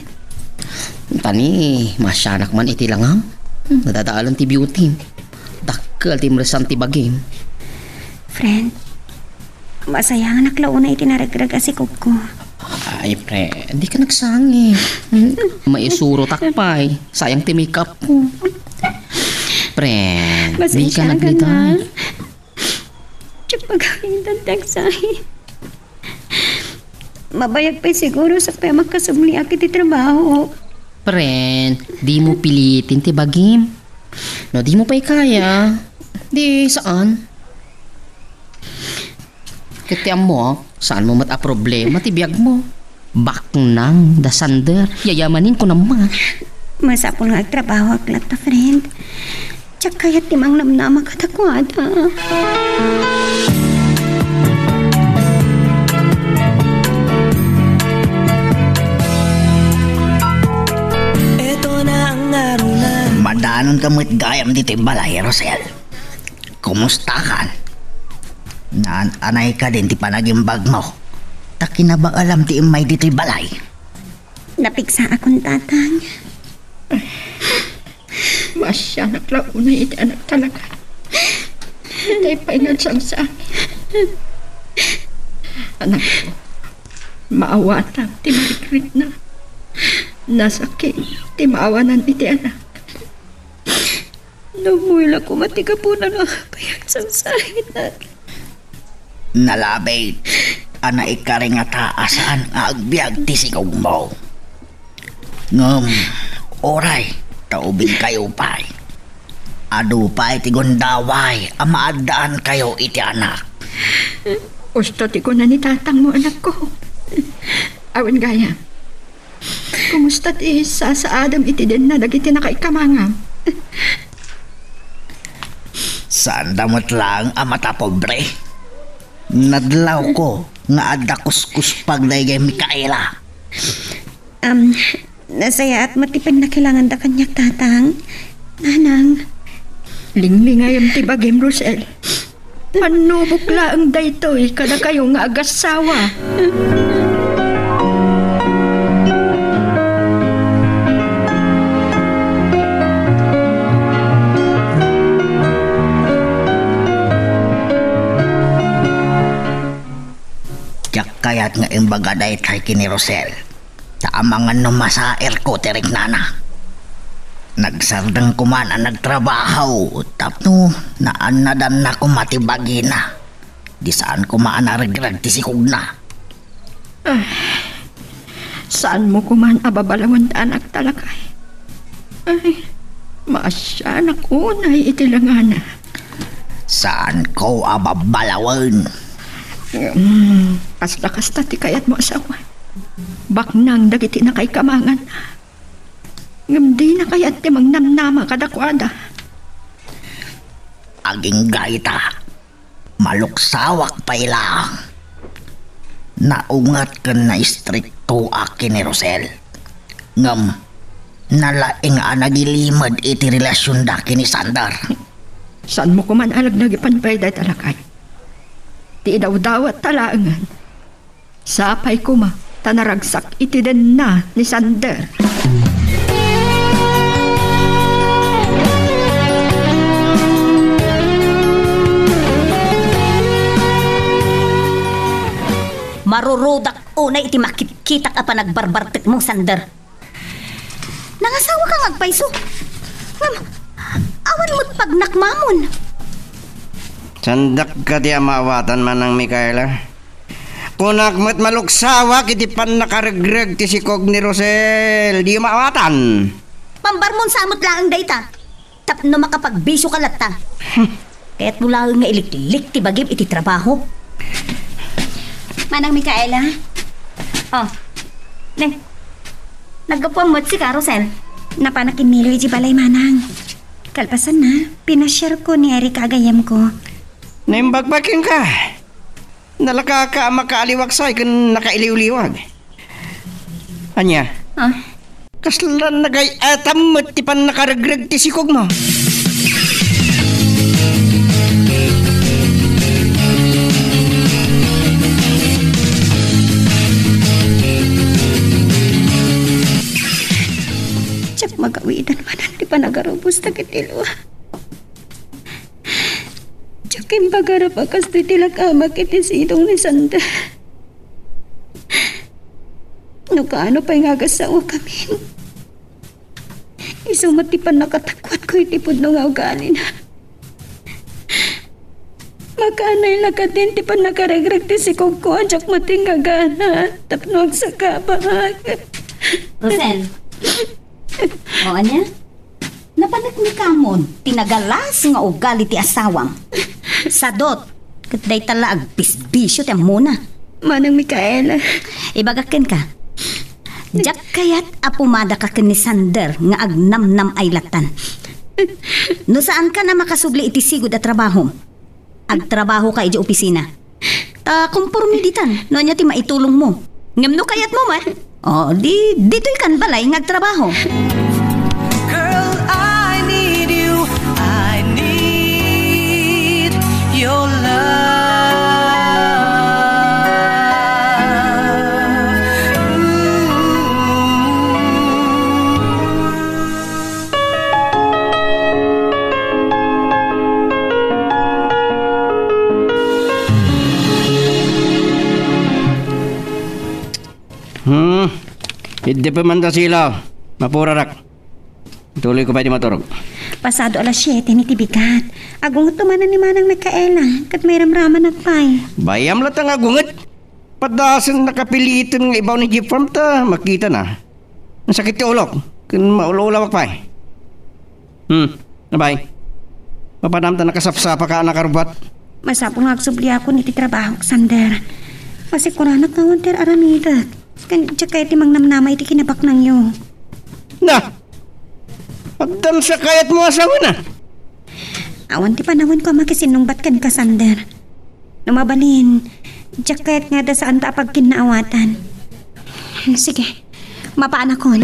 Tani, masyanak man iti langam. Nadadaalan ti beauty. Dakkel ti mresan ti bagim.
Friend, masaya nga naklauna itinaragrag asikog ko.
Ay, pre, di ka nagsangi. Maisuro takpay. Sayang ti makeup ko. Pre, di ka naglitay.
Tsaka pagkain ng tagsahi. Mabayag pa siguro sa pa makasumli akit ti trabaho.
Pre, di mo pilitin ti bagim. No, di mo pa'y kaya. Di, saan? Katiyan mo, saan mo mata problema ti biyag mo? Baknang, da sander, yayamanin ko naman.
Masapol nga trabaho aklat ta, friend. Tsaka kaya't timang namnama katakwada.
Eto na ang araw na.
Madanon ka mo't gayam dito yung balay, Rosel. Kumusta ka? Anay ka din ti panagimbag mo. Taki na ba alam ti imay dito yung balay?
Napiksa akong tatang.
Masya naklauna iti anak talaga. Hindi pa inansang sa akin. Anak ko, maawatan, ti marikrit na. Nasakit, ti maawanan iti anak. Namula ko matiga po na nakapayag sa sahit natin.
Nalabay, anay ka rin nga taasaan nga agbyag ti sigog mo. Oray, taubing kayo pa'y. Adu pa'y ti gondaway, amaadaan kayo iti anak.
Gusto ti ko na ni tatang mo anak ko. Awan gaya. Kumusta ti sa Adam iti din na dagiti nakaikamangam?
Saan damot lang amata pobre? Nadlaw ko nga adda kuskus pagdaygay Mikaela.
Nasaya at matipid na kailangan da kanyak tatang. Nanang.
Linglingayam ti bagim, Rosel. Panubukla ang daytoy kada kayo nga agasawa.
Kaya't nga imbaga dahi tayo kini Rosel. Taamangan no masaer ko tirik nana. Nagsardang kuman ang nagtrabaho. Tapno naanadan na ko matibagi na. Di saan ko maanaragrag ti sikog na.
Saan mo kuman ababalawan anak talakay? Ay, maasya nakunay itilangana.
Saan ko ababalawan?
Kasta-kasta ti kayat mo asawa. Baknang dagiti na kay kamangan. Ngamdi na kayat ti mangnamnama kadakwada.
Aging gaita, maluksawak pa ilang. Naungat ka na istrikto akin ni Rosel. Ngam, nalaing anagilimad iti relasyon daki ni Sandar.
Saan mo kuman alag nagipanpay day talakay? Ti daw-dawat talaangan. Sapay kuma, tanaragsak iti den na ni Sander.
Marurudak unay iti makitkitak apa nagbarbartik mong Sander. Nangasawa kang agpaiso. Awan mo't pagnakmamon.
Sandak ka di amawatan man ng Mikaela. Kunak mo't maluksawak iti pan nakaragreg ti sikog ni Rosel. Di maawatan.
Pambarmon samot lang ang dayta. Tapno makapagbisyo ka latta. Kaya't mula nga ilik-lik ti bagib iti trabaho.
Manang Mikaela?
Oh, ne, naggapuan mo't si Rosel.
Napanakinilo iti balay manang. Kalpasan na, pinashare ko ni Eric agayam ko.
Naimbagbakin ka. Nalaka ka makaaliwaksay kan nakailiw-liwag. Anya, Kaslan nagay atam ti pan nakaragreg ti sikog mo.
Tsak magawidan manan di pa nagarubos na kitilo. Tsak imbagara pakas di tilag amak iti sidong ni Sanda. No kaano pa yung agasawa kami. Isumat di pa nakatakwat ko iti pudno nga ugali na. Makanay lakatin ti pa nakaregreg ti sikog ko adyak mating gagana. Tapno agsakabag.
Rosel. O, anya? Napanak ni Kamon, tinagalas nga ugali ti asawam. Sadot, katday tala agbisbisyo ti muna.
Manang Mikaela.
Ibagakin ka. Jak kayat apumada ka ni Sander nga agnamnam ay latan. No saan ka na makasubli iti sigud at trabaho? Agtrabaho ka iti opisina. Ta kumpurmi ditan, no nya ti maitulong mo. Ngem no kayat mo man. O, dito'y kan balay ngagtrabaho.
Girl, I need you. I need your love.
Hindi pa man ta sila. Mapurarak. Tuloy ko pa di maturog.
Pasado alas 7 ni tibigat. Agungot tumanan ni Manang Mikaela. Kat may ramraman nagpay.
Bayam lang nga gunget. Padasan nakapilitin nga ibaw ni Jeep Farm ta. Makita na. Ang sakit yung ulok. Kung maulaulawak pa eh. Nabay. Mapanam ta nakasapsapa ka nakarubat.
Masapong agsubli ako ni titrabaho Sander. Kasi kuranak nga wanter aramida. Kan tsaka iti mangnamnamay iti kinabak nang yo.
Na! Agdam sa kayat mo asawa na.
Awan ti panahon ko makisinungbat kan ka Sander. Numabalin. Tsaka nga da saan ta pagkinaawatan. Sige, mapaan ako.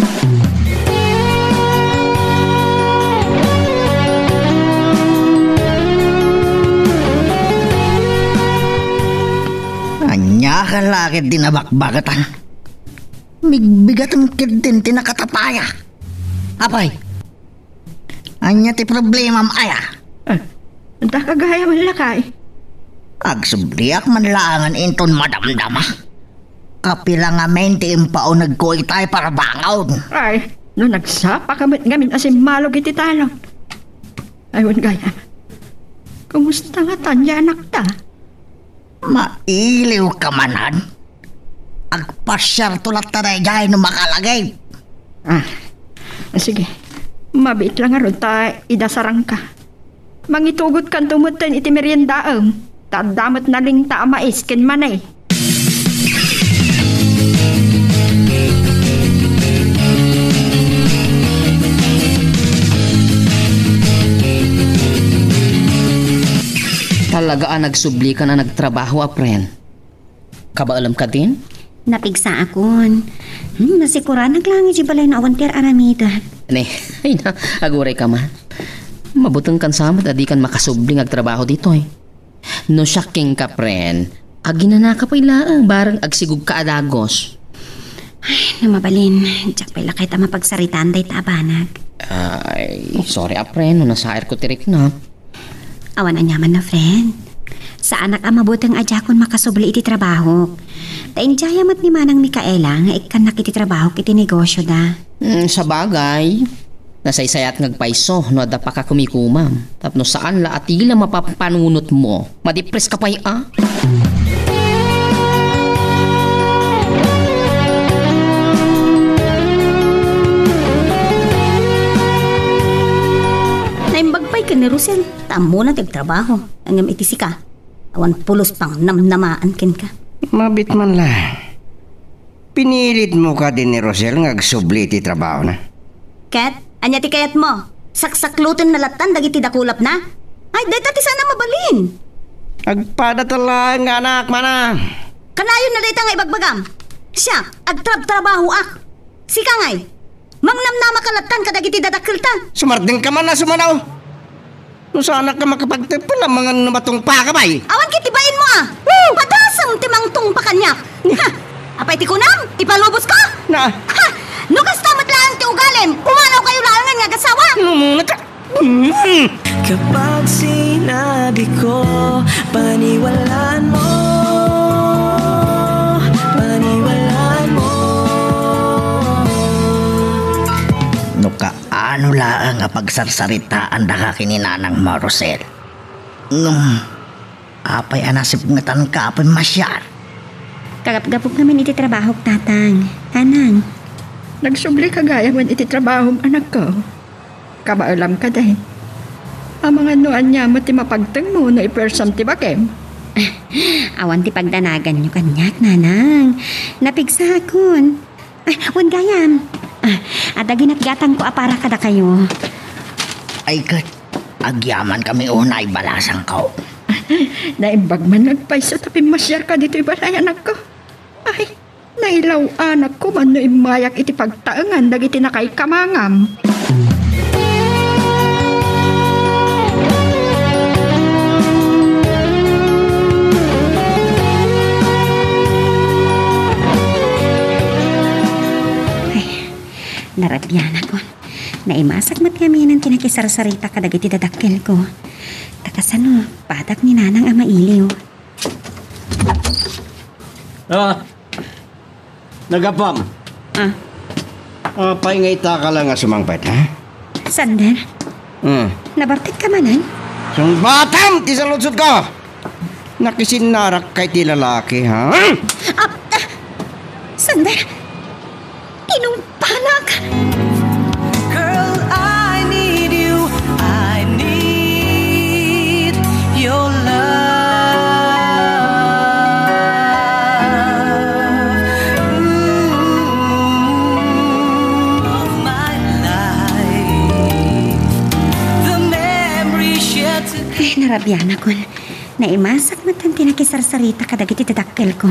Anya ka lakit dinabakbagatan. Bigbigatan din tinakatapaya. Apay, anya ti problema aya.
Anta kagaya man lakay.
Agsubliak man laangan inton madamdama. Kapila nga mente impao nagkuhay tayo para bangaw.
Ay, no nagsapa kamit ngamin asim malog iti talon. Ayun gaya. Kumusta nga tanya anak ta?
Mailiw ka manan. Agpasyar tulat taray jay no makalagay.
Sige. Mabit lang nga ron ta idasarang ka. Mangitugot kan tumutin iti meriendaam. Tadamot na ling ta mais ken manay.
Talaga nagsubli ka na nagtrabaho, apren. Kabaalam ka din?
Napigsa akon. Nasikura naglangi si balay na awanter aramida.
Ne, ay na, aguray ka man. Mabutang kan samat adi kan makasubli agtrabaho dito eh. No syaking ka, pren. Agina ka pa ilaang barang agsigug ka adagos.
Ay, namabalin. Diyak pala kahit mapagsaritaan day tabanag.
Ay, sorry, apren. No nasair ko tirik na.
Awan na nyaman na, friend. Sa anak ang mabutang adya kon makasubli iti trabaho. Tainjayamat ni Manang Mikaela nga ikan nakiti trabaho kiti negosyo da.
Sa bagay, nasaysayat ngagpaiso no ada pa ka kumikumam. Tapno saan la atila mapapanunot mo. Madipres ka pa'y
Naimbagpay ka ni Rosel. Tamo na tagtrabaho. Ang itisi ka. Awan pulos pang namnamaan ken ka.
Mabit man lang. Pinilit mo ka din ni Rosel nga agsubli ti trabaho na.
Kat, anya ti kayat mo? Saksaklutin na latan dagiti dakulap na? Ay, dahil tati sana mabalin.
Agpada talang anak mana.
Kanayon na dito nga ibagbagam. Siya, agtrab-trabaho ak. Sika ngay. Mangnam na makalatan kadagiti dadakkel ta.
Sumardeng ka man na sumanaw. No sana ka makapagtipon ang mga namatong pa ka bay.
Awan kitibain mo ah. Padasang timangtong pa kanyak. Ha! Apay ti kunam, ipalubos ka?
Na,
Ha! Nugas tamat lang ti ugalim. Pumanaw kayo langan nga gasawa.
muna ka.
Kapag sinabi ko, paniwalaan mo. Paniwalaan mo.
No kaano laang nga pagsarsaritaan da ka kininanang Marosel. Apay anasip ngatan ka apay masyar.
Kagap-gapok naman iti trabaho, tatang. Anang,
Nagsubli ka gaya man iti trabaho anak ko. Kabaalam ka dahil. Ang mga nuan niya mo ti mapagtang mo na ipersam ti bakem.
awan ti pagdanagan nyo kanyak, nanang. Napigsa akon. Ay, wan gayam. Ada ginatgatang ko apara kada kayo.
Ay kat, agyaman kami unay balasang ko.
Naimbag man nagpaiso tapi masyar ka dito ibalay anak ko. Ay, nailaw anak ko man no imayak iti pagtaangan dagiti nakay kamangam.
Narabyan ako. Naimasak mat kami ng tinakisarsarita kadagiti dadakkel ko. Takasano, patak ni nanang ama iliw.
Nagapam. Paingay ta ka lang nga sumangpet, ha?
Sander, nabartik ka manan?
Sung batam, ti sa lutsod ko! Nakisinarak kay ti lalaki, ha?
Sander, inumpanak!
Girl, I need you. I need your love. Of my life. The memory shared together.
Ay, narabyan ako. Naimasak mat ang tinakisarsarita kadagiti dadakkel ko.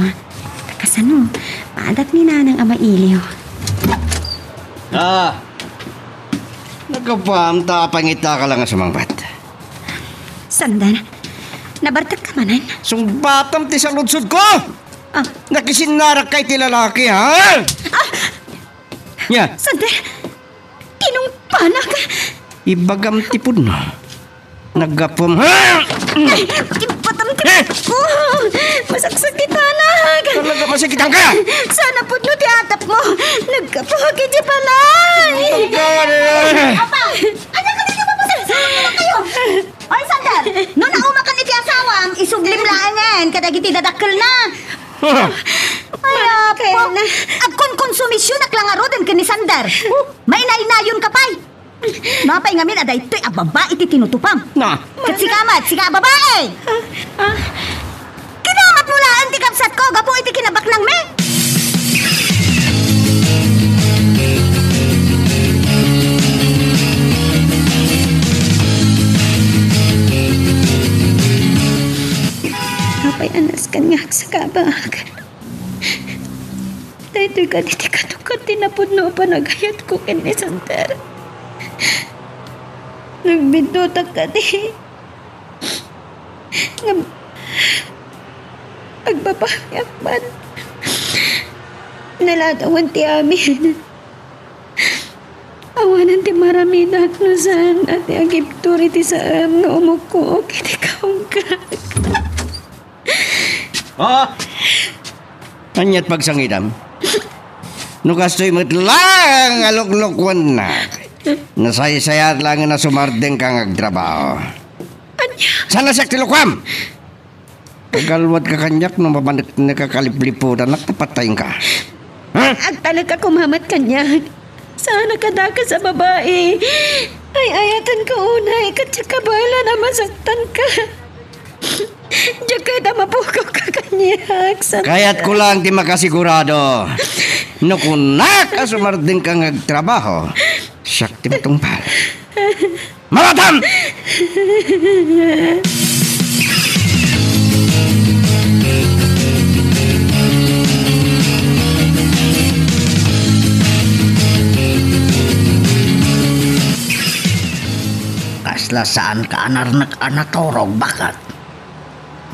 Takasano, padak ni nanang ama iliw.
Nagapam, tapangita ka lang nga sumangpet.
Sander, nabartik ka manan?
Sung batam ti sa lutsod ko! Nakisinarak kay ti lalaki, ha? Ya,
Sander, inumpanak!
ibagam tipod no. Nagapam, ha?
Ipatam ko! Masaksak kita anak!
Talaga masakitan ka!
Sana po no ti atap mo! Nagkapahagi di palay!
Apa? Ano ka ninyo mapasalsalan naman kayo? Oy, Sander! No naumakan iti asawam, isuglim laangan kadagiti dadakkel na. Ay, apo. Agkon konsumisyon naklangaro din ka ni Sander. May nainayon ka pa'y. Mapay ngamin aday ito'y ababa iti tinutupam.
Na,
Kat sikamat, sika babae! Kinamat mo laan ti kapsat ko, gapo iti kinabak ng me!
Apay anas kanyag sa kabag. Dahil ka di katukat tinapod no pa nagayat ko kin ni Sander. Nagbintutak ka di. Agbabayak man. Nalatawan ti amin. Awanan ti maraminak no saan at agipturi ti saan nga umuko kiti kaungkag.
anyat pagsangidam. Nukastoy matlang aluklukwan na. Nasayasayat lang na sumardeng kang agtrabaho. Sana siya tilukwam! Pagalwad ka kanyak nung mabanit na kakalipliputan at napatayin ka. Ha?
Agtalag ka kumamat kanya. Sana kadaka sa babae. Ay ayatan ka unay katsaka bala na masaktan ka. Diyan ka na mapukaw ka kanyak.
Kaya't ko lang di makasigurado. Nukunak ka sumardeng kang agtrabaho. Siyak ti matungpal. Maratam!
Nasaan ka anarnak anatorog, bakit?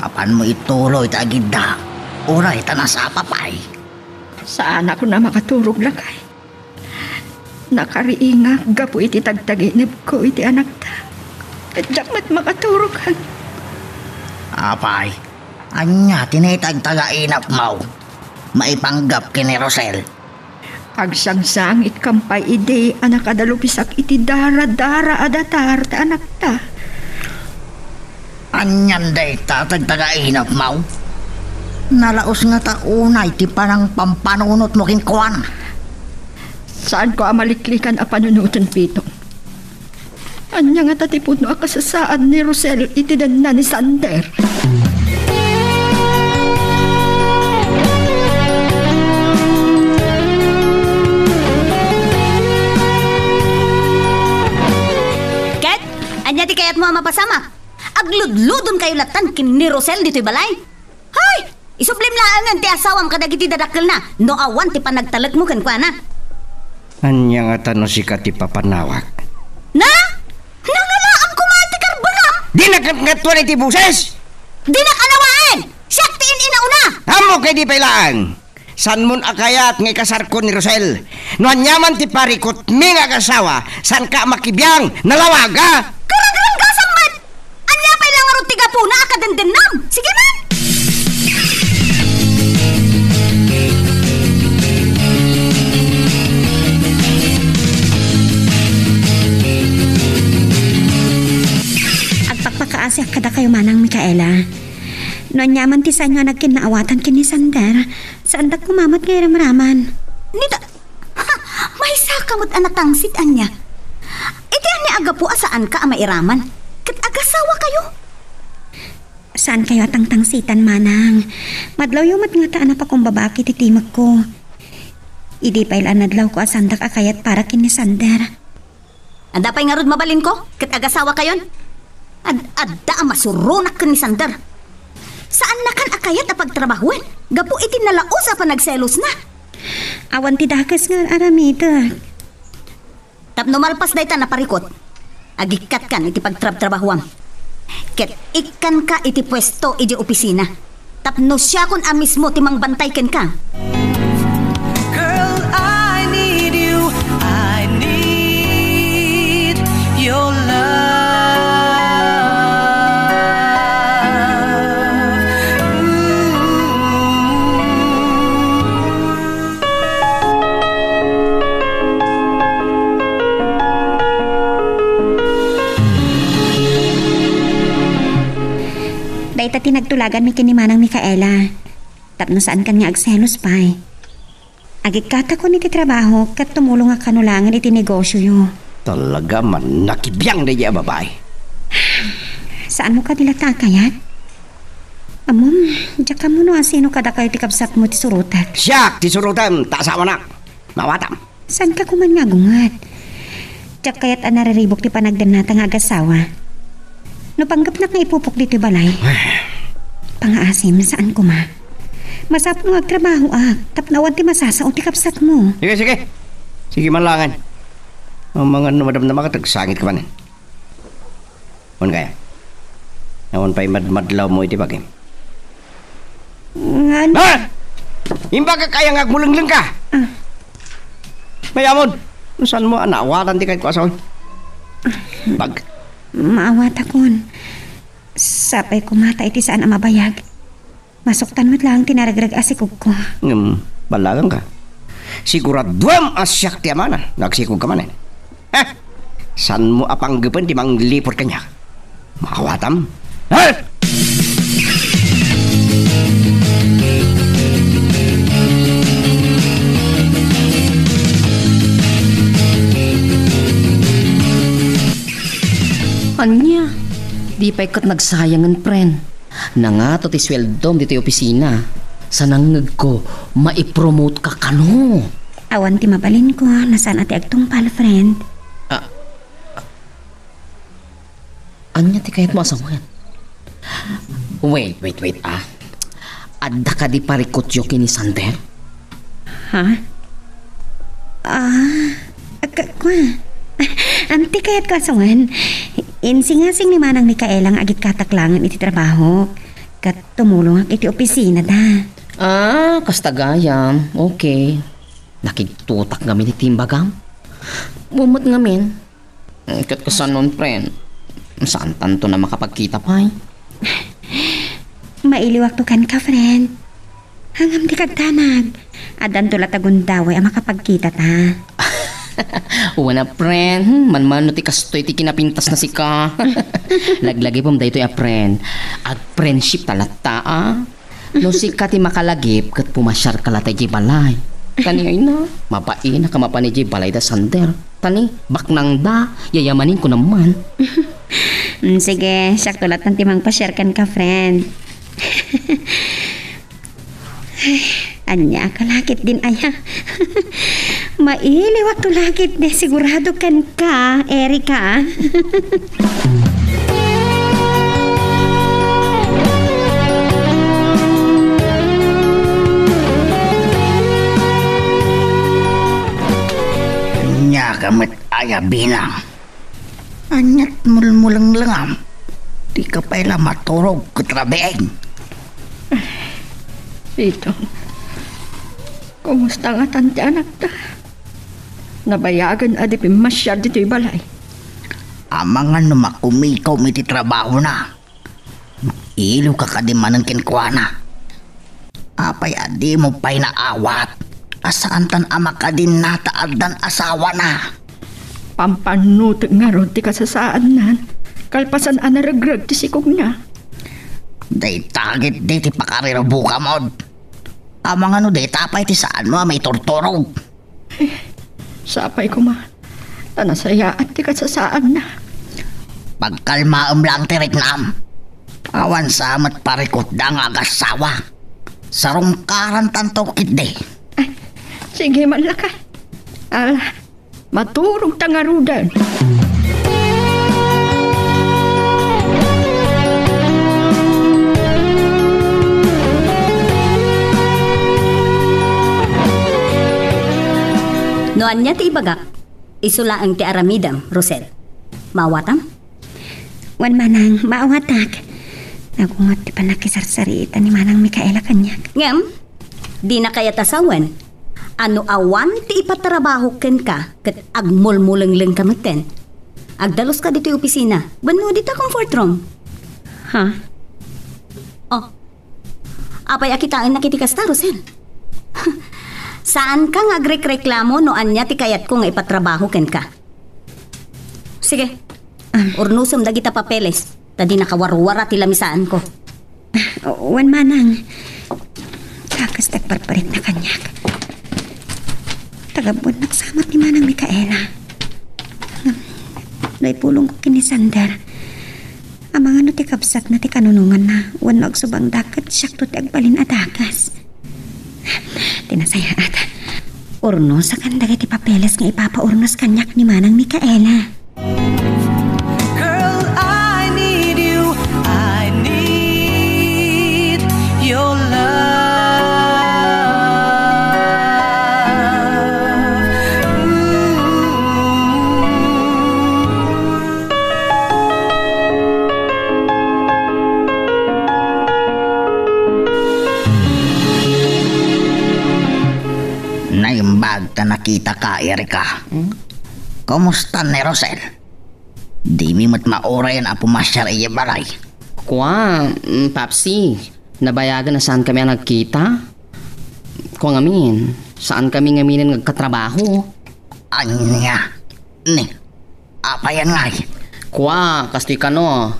Apan mo ituloy tagida. Uray ta nasa papay.
Saan ako na makaturog lakay? Nakariinga, gapo iti tagtaginip ko iti anak ta. At dakmat makaturogan.
Apay, anya tinitagtagainap mo. Maipanggap kini Rosel.
Agsangsangit kampay ide anak adalupisak iti dara-dara adatar ta anak ta.
Anyan day tagtagainap mo. Nalaos nga ta unay ti parang pampanunot mo kinkuan.
Saan ko amaliklikan a panunutan pitong? Anya nga tatipod no akasasaan ni Rosel iti na ni Sander.
Ket, anya ti kayat mo mapasama? Agludludon kayo latan kin ni Rosel dito'y balay. Hay! Isublim laangan ti asawam kadagiti dadakkel na. No awan ti panagtalag mo kan kuana.
Anya nga tano si Kati papanawag.
Na? Nangalaam ko man ti karbonam!
Di nakatngatwan iti buses!
Di na kanawain! Siyak tiin inauna!
Amo kay di pailaan. San mon akayat ngay kasarko ni Rosel. No anyaman ti parikot mi nga kasawa, san ka makibiyang nalawaga?
Karang-karang gasang man! Anya pa ilang arot tiga po na akadendennam! Sige man!
Agpakpakaasya kada kayo manang Mikaela. No anyaman ti saan nga nagkinaawatan kin ni Sander, saan dak kumamat ngay ramraman.
Nita, ha, may sakamot anak tangsit anya. Iti anya aga po asaan ka mairaman. Kat agasawa kayo.
Saan kayo atang-tangsitan manang? Madlaw yung matngataan na pa kung babaki titimag ko. Idi pa ilan nadlaw ko asandak akayat para kin ni Sander.
Anda pa'y nga rod mabalin ko, kat agasawa kayon. Adda masurunak ka ni Sander. Saan na kan akayat na pagtrabahuin? Gapo iti nalaos pa nagselos na.
Awan ti dakas nga aramita.
Tapno malpas day ta na parikot. Agikat kan iti pagtrabahuam. Ket ikan ka iti pwesto iti opisina. Tapno siya kun amismo ti mangbantay ken ka.
Girl, I need you. I need your love.
Dahil ta tinagtulagan mi kinimanang Mikaela. Tapno saan kan nga agselos pa'y. Agikata ko niti trabaho kat tumulong nga kanulangan iti negosyo yo.
Talaga man nakibiyang na iya babae.
Saan mo ka dilata kayat? Amom, diyak ka mo no asino kada kayo ti kabsat mo ti surutat.
Siyak, tisurutan, tasawa na. Mawatam.
Saan ka kuman nga gungat? Diyak kayat anararibok ti panagdanata nga agasawa. No panggap na nga ipupok dito balay. Pangaasim, saan ko ma? Masap mo agtrabaho tapnawan ti masasao ti kapsat mo.
Sige, sige. Sige manlangan. Ang mga numadam na makatagsangit ka man. Huwag kaya. Nawan pa'y madlaw mo iti bagay.
Nga
Ha! Imba ka kaya nga agmulanglang ka. Mayamon. Saan mo anawatan di kahit ko asawan? Bag.
Maawat akon. Sapay kumata iti saan ang mabayag. Masuktan mo't lang tinaragrag asikog ko.
Balagang ka. Siguraduam asyak ti amana. Nagsikog ka man eh. Ha? San mo apanggapan di manglipot ka niya? Makawatam? Ha?
Anya, di pa ikat nagsayangan, pren. Na nga to ti sweldom dito opisina. Sa nangag ko, maipromote ka kano.
Awan ti mabalin ko, nasaan ati agtungpal, friend.
Anya ti kayat mo asawan? Wait. Adda ka di parikot yo kini Sander?
Ha? Kwa. Anti kayat ko asawan. Insingasing ni Manang Mikaela nga agit kataklangan iti trabaho. Kat tumulong ang iti opisina da.
Kasta gayam. Okay. Nakitutak ngamin iti imbagam. Bumot ngamin. Kat kasan nun, friend. Saan tanto na makapagkita pa eh?
Mailiwak to kan ka, friend. Hangam di kagtanag. Adan tulat agundaway ang makapagkita ta.
Wana, friend. Man-man no ti kastoy ti kinapintas na si ka. Laglagi pom dayto ya, friend. Ag friendship talata, No si ka ti makalagip kat pumasyar ka latay di balay. Tani ay na, mapain na kamapani di balay da sander. Tani, baknang da, yayamanin ko naman.
Sige, siyak tulat ng timang pa-share kan ka, friend. Anya, kalakit din aya. Mailiwak to lakit de, sigurado kan ka, Erika.
Nya kamat aya binang. Anyat mulmulang langam. Di ka pala maturog kutrabeeng.
Ito. Kumusta nga tanti anak ta? Nabayagan adipin masyad dito'y balay.
Amangan no makumikaw iti trabaho na. Ilo ka kadimanan kinkwana. Apay adi mo pa'y naawat. Asaan tan ama ka din nataadan asawa na.
Pampanutag nga ron ti kasasaan nan. Kalpasan anaragrag ti sikog niya.
Day tagit di ti pakarira buka mod. Amang ano day tapay ti saan mo may tortorog.
Sapay ko man. Tanasaya at ti kasasaan na.
Pagkalmaam lang ti reklam. Awan samat parikot da nga agasawa. Sarong karantan tokit de.
Sige man lakay. Ala, maturog tangarudan.
Noan niya ti ibagak, isulaang ti aramidam, Rosel. Mawatam?
Wan Manang, maawatak. Nagungot ti panakisarsarita ni Manang Mikaela kanyak.
Ngam, di na kaya tasawan. Ano awan ti ipatrabaho ken ka kat agmulmulang kamuten. Agdalos ka dito yung opisina. Bano dito comfort room.
Ha?
Oh. Apay akitain na kiti kasta, Rosel. Saan ka nga agrekreklamo no anya ti kayat ko nga ipatrabaho ken ka? Sige. Urnusom dagita papeles. Tadi nakawarwara ti lamisaan ko.
Wan Manang. Kakas tagparparit na kanyak. Tagabon nagsamot ni Manang Mikaela. Naipulong ko kini Sander. Ang mga no ti kabsat na ti kanunungan na wan nagsubang dakat siyak to ti agbalin atakas. Tinasaya at urno sa kandaga ti papeles nga ipapaurnos kanyak ni Manang Mikaela.
Girl, I need you. I need your love.
Naimbag ta nakita ka, Erika. Kumusta ni Rosel? Di mi mat maoray na pumasyar iya balay.
Kwa, Papsi, nabayagan na saan kami ang nagkita? Kwa ngamin, saan kami ngamin nagkatrabaho?
Anya? Ni, apa yan nga?
Kwa, kasi ka no,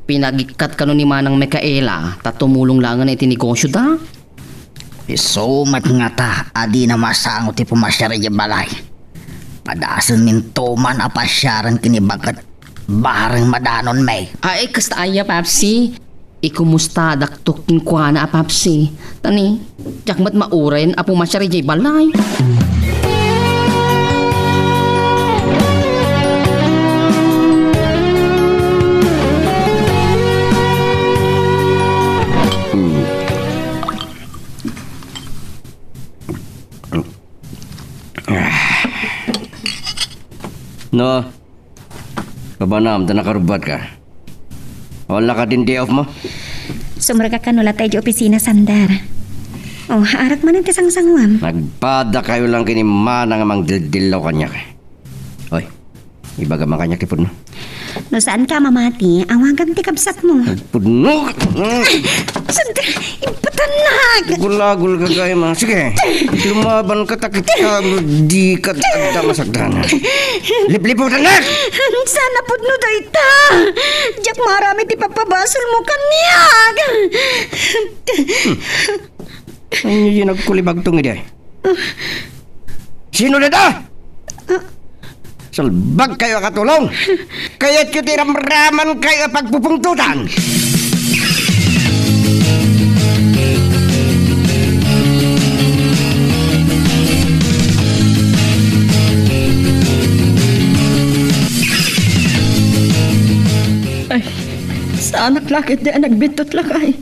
pinagikat ka no ni Manang Mikaela, tatumulong lang na itinegosyo da?
Isumat nga ta, adi na masangot ti pumasyar iya balay. Padasan min tuman apasyaran kinibagat bareng madanon may.
Ay, kasta aya, Papsi. Ikumusta daktok kinkwa na, Papsi. Tani, jakmat mauren apo masyari jay balay.
No, Abanam, ta nakarubat ka. Wala ka din day off mo?
Sumraga ka nula tayo di opisina, Sandar. Oh, arak man ang tisang-sangwam.
Nagpada kayo lang kini manang amang dildilaw kanya. Hoy, ibaga man kanya tipod mo.
No saan ka mamati, awagan ti kabsat mo.
Nagpudno!
Sandar, ipatanag!
Gulagul ka kayo man. Sige, lumaban ka takit ka, di ka tagda masagdan. Lipliputan na!
Sana pud no dayta. Diyak marami ti papabasol mo kanyag.
Ano yung nagkulibag tong ide? Sino na da? Salbag kayo katulong. Kaya't yung tiramraman kayo pagpupungtutan.
Ay, sa anak lakit di nagbitot lakay.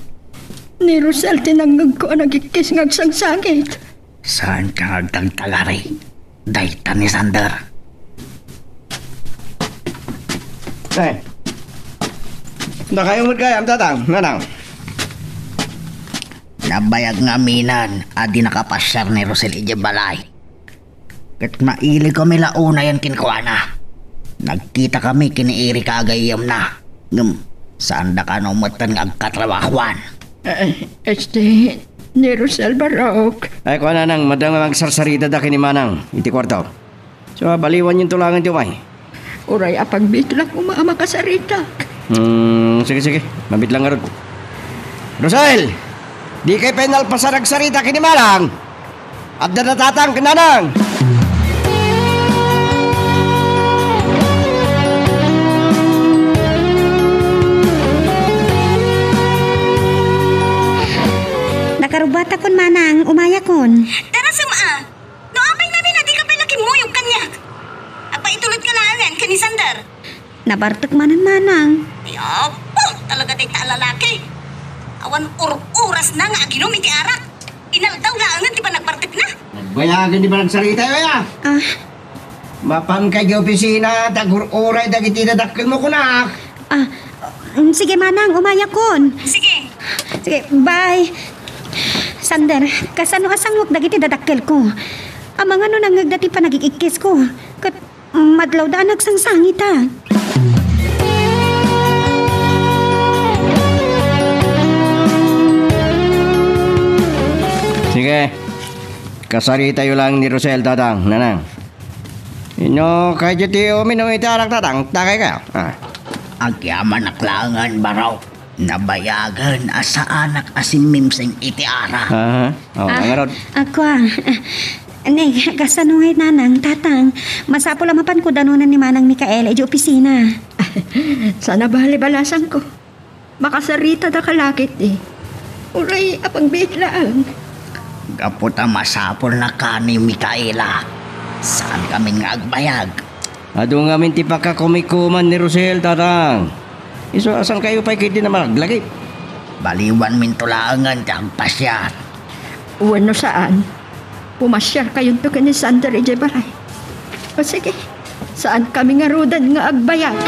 Ni Rosel tinanggag ko ang nagikis ngagsangsangit.
Saan ka nagtagtalari? Dayta ni Sander.
Eh, nakayungod kayo, ang tatang, nanang.
Nabayag nga minan, adi nakapasyar ni Rosel Ijebalay. Kat maili kami launa yan kinkwana. Nagkita kami kiniiri kaagayam na. Saan da ka numatan nga agkatrabahuan?
Ni Rosel Barok.
Ay, kuha nanang, madang magsarsarita da kini manang, iti kwarto. So, baliwan yung tulangan tiyo, may.
Uray apagbit lang umaama ka sa ritak.
Sige, mabit lang nga ron. Rosel! Di kay penal pa sa nagsarita kini manang. At natatang kananang.
Nakarubata kon manang, umaya kon.
Tara sama. No apay namin na di ka pa nakimuyog kanya. Apa itulad ka na kani Sandar.
Nabartok manan manang.
Ay, apo, talaga day lalaki. Awan oras na nga aginom iti arak. Inaldaw laangan di ba nagpartik na?
Nagbayagan di ba nagsarita ya? Mapam kay opisina, tagur-uray dagiti dadakkel mo kunak.
Sige manang, umaya kon.
Sige.
Sige, bye. Sander, kasano asangwak dagiti dadakkel ko. Amang ano nang dati pa nagikikis ko. Kat madlaw daan nagsangsangit ha.
Sige, kasari tayo lang ni Rosel, tatang, nanang. Ino, kaya ti uminom itarak, tatang, takay ka.
Agyaman naklangan baraw. Nabayagan asa anak asin mimseng iti ara.
Nga ron.
Ako kasano ngay nanang, tatang. Masapo lamapan ko danunan ni manang Mikaela di opisina.
Sana bali-balasan ko. Makasarita da kalakit Uray apagbit lang.
Kaputa masapol na ka ni Mikaela. Saan kami nga agbayag?
Ado nga minti pa ka kumikuman ni Rosel, tatang. Iso asan kayo pa'y kiti na maglagay?
Baliwan mintulangan kang pasyar.
Uwano saan? Pumasyar kayong to ni Sander Ijebalay. O sige, saan kami nga rudan nga agbayag?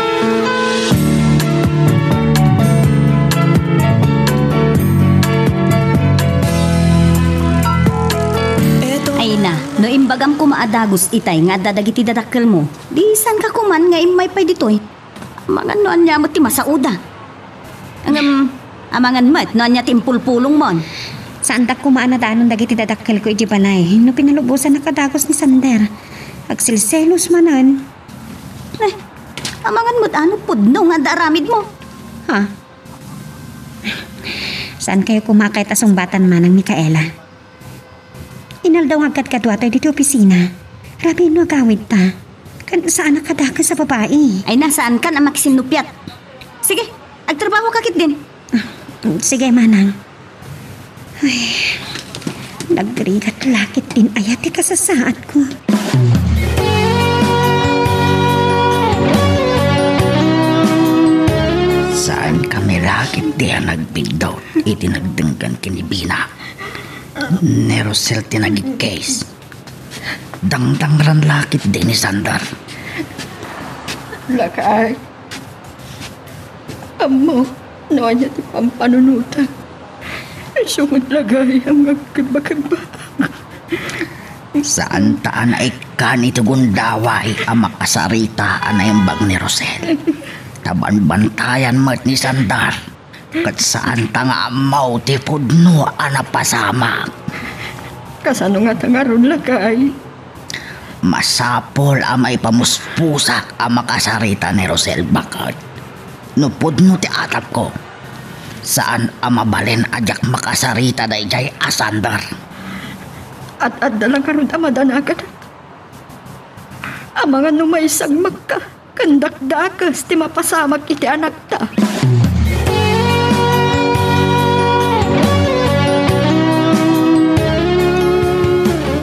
Ay na, no imbagam ko maadagos itay nga dadagiti dadakkel mo. Di san ka kuman nga imay pay ditoy. Amangan noan niya mo ti masauda. Amangan mat noan niya timpulpulong mon.
Saan tak kumaan na danon dagiti dadakkel ko iti balay. No pinalubusan na kadagos ni Sander. Agsilselos manan.
Amangan mo't ano pudno nga daramid mo.
Ha? Saan kayo kumakait asumbatan manang Mikaela? Inaldaw agad kadwatoy dito opisina. Rabi no agawid ta. Kan saan nakadakas sa babae?
Ay nasaan ka na makisinupyat. Sige, agtrabaho kakit din.
Sige manang. Ay, nagrigat lakit din ayati ka sa saat ko.
Saan kami rakit diya nagbigdaw itinagdenggan kinibina. Nerosel tinagikase. Dangdang ran lakit din ni Sandar.
Lakay, Amo, noanya ti pampanunutan. Sungod lagay ang agkibakibak.
Saan taan ay kanito gundaway ang makasarita anayang bag ni Rosel. Taban-bantayan mat ni Sandar. Kat saan ta nga amaw ti pudno anapasama.
Kasano nga tangaron lagay?
Masapol ang may pamuspusak ang makasarita ni Rosel. Bakit? Nupudno ti atap ko. Saan ang mabalin ajak makasarita na ijay asandar.
At dalang karon amadanagan. Ang mga numaisag magka, kandakdakas ti mapasamak iti anak ta.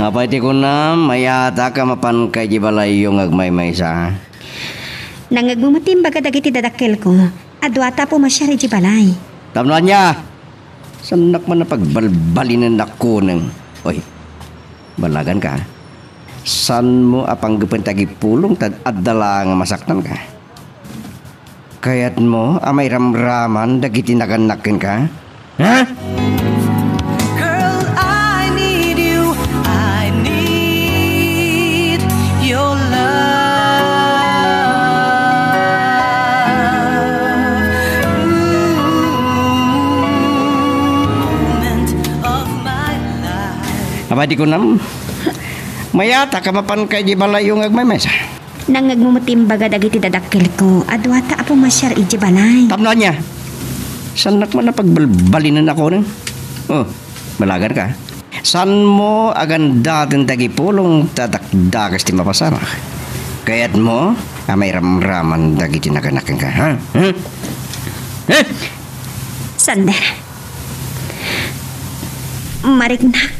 Apay ti kunam, mayata ka mapan kay di balay yung agmay-may sa.
Nangagbumatim baga dagiti dadakkel ko. Adwata po masyari di balay.
Tamnuan niya! Sanak man na pagbalbalin na ko ng... Oy, balagan ka. San mo apang gupentagi pulong tad adala nga masaktan ka? Kayat mo amay ramraman dagiti naganakin ka? Ha?
Girl, I need you. I need your love. Moment of my life.
Apay di kunam, mayata ka mapan kay di balay yung agmay-may sa.
Nangagbumatim baga dagiti dadakkel ko. Adwata po masyari di balay.
Tamnuan niya! Sanak man na pagbalbalin na ako rin. Oh, balagan ka. San mo agan datin tagi pulong tatakdagas ti mapasama? Kayat mo, amay ramraman dagi tinaganakan ka, ha? Ha? Ha?
Sander. Marignak.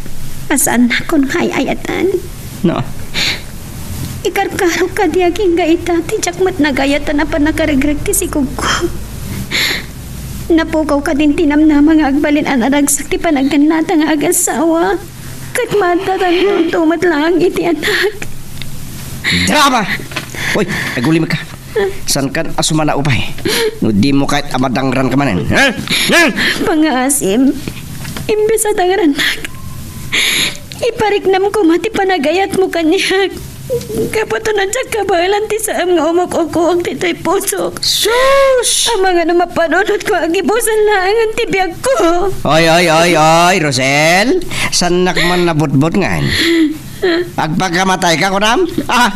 Asaan na kon hayayatan.
No.
Ikarkaro ka diaging gaita. Tijak mat nagayatan na pa nakaregrek ti si Kuko. Napukaw ka din tinamnama nga agbalin ang aragsak ti panagdanata nga agasawa. Kat matatang tumat lang iti anak.
Drama! Uy, agulim ka. San kan asumana upay? No di mo kahit amadangran ka manan. Ha? Ha?
Pangasim. Imbes sa dangaranak. Ipariknam ko mati panagayat mo kanya. Kapatunan siya kabalan ti saam nga umok-ukuang tito'y pusok.
Sus!
Ang mga namapanunod ko ang ibusan lang ang tibiyag ko.
Oy, Rosel. Sanak man nabutbot nga. Agpagkamatay ka, kunam? Ah!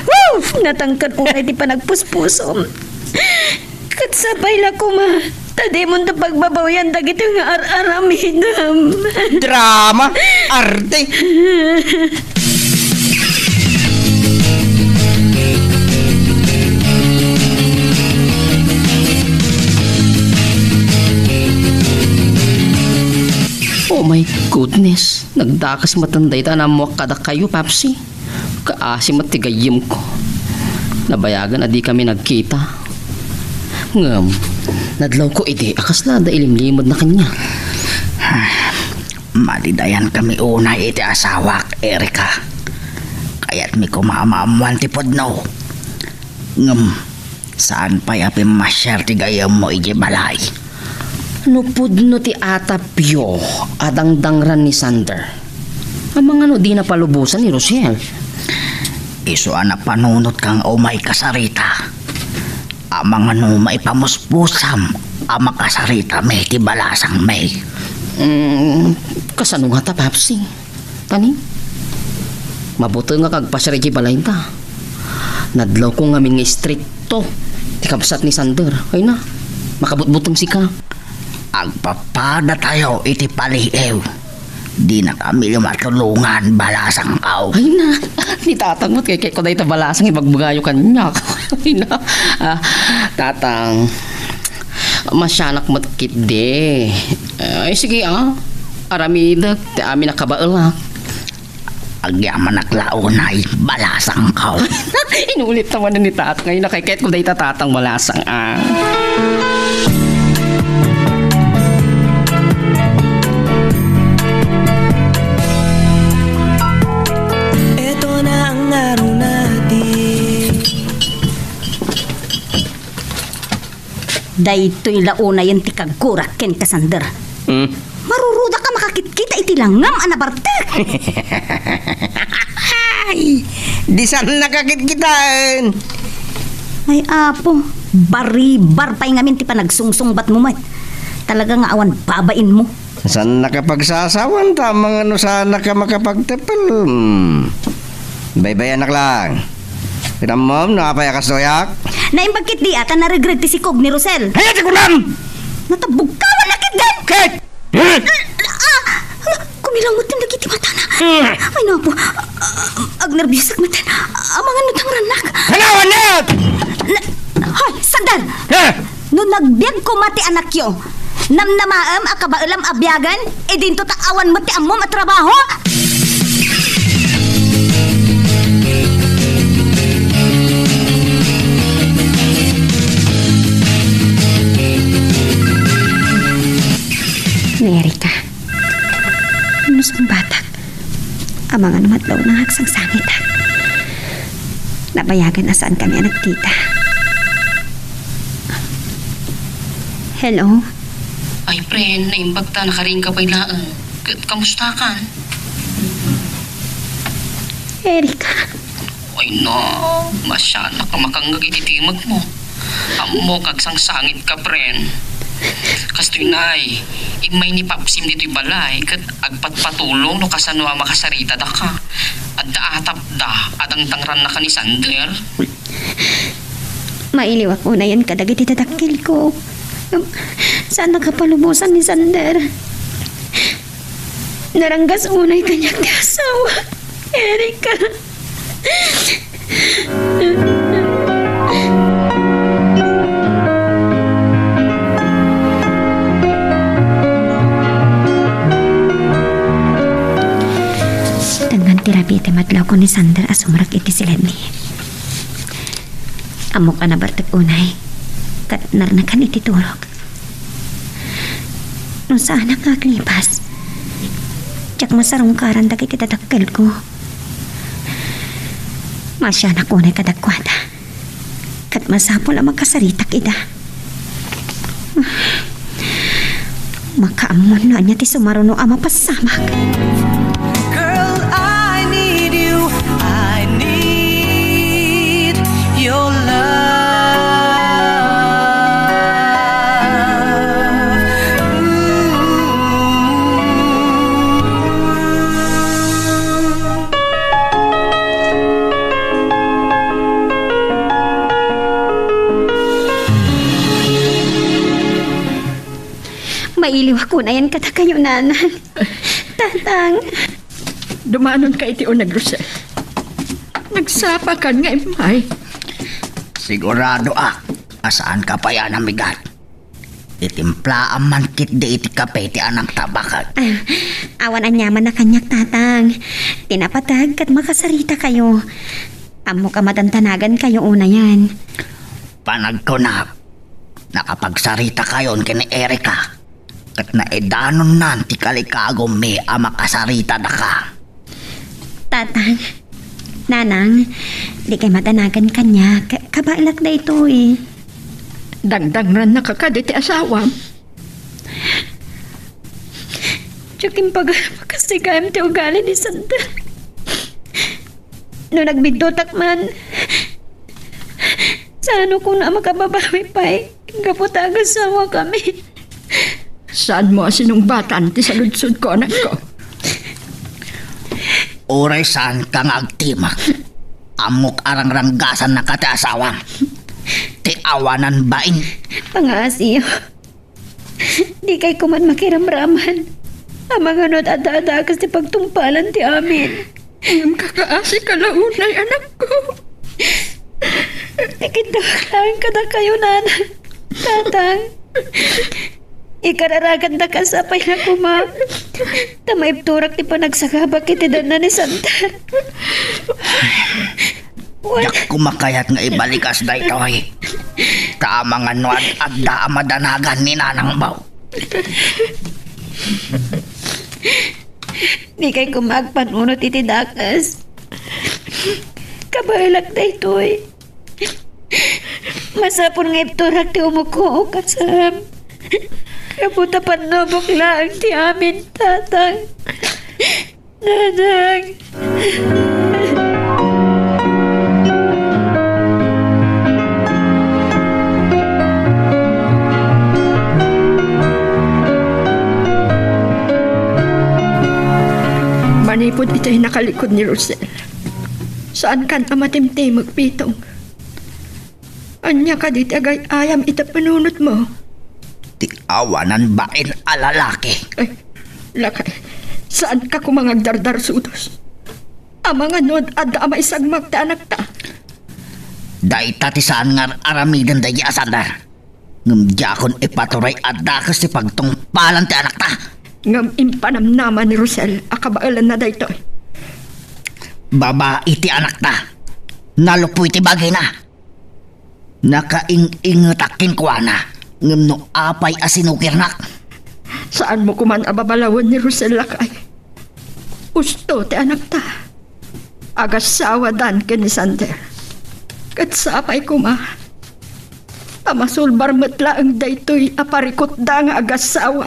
Woo! Natangkad ko na di pa nagpuspusom. Katsabay la ko ma. Tadi mo na pagbabawayan dagito nga ar-araminam.
Drama! Arte!
Oh my goodness. Nagdakas matanday ta na mo kada kayo, Papsi. Kaasim at tigayim ko. Nabayagan na di kami nagkita. Ngam, nadlaw ko iti akas na da ilimlimod na kanya.
Malidayan kami una iti asawak, Erika. Kaya't mi kumamaamuan ti podno. Ngam, saan pa yapi masyar ti gayam mo iti balay?
Nupudno ti atapyo adang dangran ni Sander. Ang mga no di na palubusan ni Rosel.
Iso na panunot kang umay kasarita. Ang mga no may pamuspusam ang makasarita may ti balasang may.
Kasano nga ta, Papsi? Tani? Mabuti nga kagpasya rin balay ta. Nadlaw ko nga nga stricto. Ti kabsat ni Sander. Ay na, makabutbutong si ka.
Agpapada tayo iti paliew. Di na kami matulungan balasang aw.
Ay na, ni tatang mo't kay ko dahi tabalasang ibagbugayo kanya. Ay na, tatang, masyanak mo't kitde. Ay sige aramidag, ti amin nakabaelak.
Agyaman naklaunay balasang aw.
Inulit naman na ni tatang. Ngayon na kay ko dahi tatang balasang
Daytoy launa yan ti kagurak ken kasander. Maruruda ka makakit-kita iti langam anabartek.
Ay, di saan nakakit-kitaan?
Ay apo, baribar pa'y ngamin ti panagsungsungbat mo mat. Talaga nga awan babain mo.
Saan nakapagsasawan? Tamang ano sana ka makapagtepal? Bye-bye anak lang. Pinamom, nakapayakas doyak?
Naimbagkit di ata na-regret ti si Kog ni Rosel.
Hayat si Kulam!
Natabugkawan na kit din!
Kate!
Kumilangot yung lagi ti mata na. Ay napo, agnerbisak matan. Amang ano tang ranak.
Hanawan na!
Hoy, sandal! No nagbiag ko mati anak yo, namnamaam akabailam abyagan, e dinto taawan mo ti amom at trabaho?
Ni Erika. Ano sa batak? Amang ano matlaw ng haksang sangit ha. Nabayagan na saan kami nagkita. Hello?
Ay, friend, naimbag ta, nakaring ka pa'y laan. Kamusta ka?
Erika.
Ay, no. Masyana ka makangag ititimag mo. Amo kagsang sangit ka, friend. Kastoy nay, imay ni Papsim dito'y balay, kat agpatpatulong no kasanwa makasarita da ka. At daatap da, at ang tangran na ka ni Sander.
Mailiwak ko na yan kadag ititadakil ko. Saan nakapalumusan ni Sander? Naranggas unay kanyang kasawa. Erika. Dengan tirabi iti madlaw ko ni Sander asumrak iti silani. Amok ka na bartag unay. Kat narnakan iti turok. Nung saan ang aglipas, tiyak masarungkaran dagay iti tadakkel ko. Masya na kunay kadagkwada. Kat masapol ang magkasaritak ida. Makaamon na niya ti sumaruno ang mapasamak.
Girl, I need you. I need your love.
Mailiw ako na yan kata kayo, nanang. Tatang.
Dumanon ka iti o nagrusel. Nagsapa ka nga imay.
Sigurado asaan ka pa yan amigat. Itimpla ang mankit di iti kape ti anang tabakan.
Awan ang yaman na kanyak, tatang. Tinapatag kat makasarita kayo. Amo ka matantanagan kayo una yan.
Panagkunap, nakapagsarita kayon kini Erika. Kat na edanon nanti kalikago me ama kasarita da ka.
Tatang, nanang, di kay matanagan kanya. Kabailak na ito eh.
Dangdang ran nakakaditi asawa.
Tsuking pagkasigayam ti ugali ni Sander. No nagbidotak man, saan ko na makababawi pa eh. Kaputagas sawa kami.
Saan mo asinungbatan ti saludsod ko, anak ko?
Uray saan kang agtimak. Amok arang ranggasan na kati asawang. Ti awanan bain.
Pangasiyo. Di kay kuman makiramraman. Amang anot ada-adagas ti pagtumpalan ti amin.
Ang kakaasi ka launay, anak ko.
Ikitawag kada kayo, nanang. Tatang. Ikararagan na kasapay na kuma. Tamaipturak ti panagsakabak iti na ni Santa.
Yak kumakayat nga ibalikas da ito ay. Tamang ano at adda amadanagan ni Nanang Baw.
Di kay kumagpanunot iti dakas. Kabailak na ito eh. Masapon nga ipturak ti umuko o kasam. Kaputa panobok lang ti amin, tatang. Nanang.
Manipod ita'y nakalikod ni Rosel. Saan kan amatimtim magpitong? Anya ka di tagay ayam ita panunot mo.
Ti awanan bain alalaki.
Ay, lakay. Saan ka kumangagdardar sudos? Amang anod at ama isang magtaanak ta.
Daita ti saan nga aramidan dahi asandar. Ngamdyakon ipaturay at dakas ti pagtungpalan ti anak ta.
Ngam impanamnaman ni Rosel akabailan na dayto.
Babae ti anak ta. Nalupoy ti bagay na. Nakaing-ingatakin ko na. Ngam no apay asinukirnak.
Saan mo kuman ababalawan ni Rosel lakay? Usto ti anak ta. Agasawa dan ken ni Sander. Kat sapay kuma. Amasul barmet laang daytoy aparikot da nga agasawa.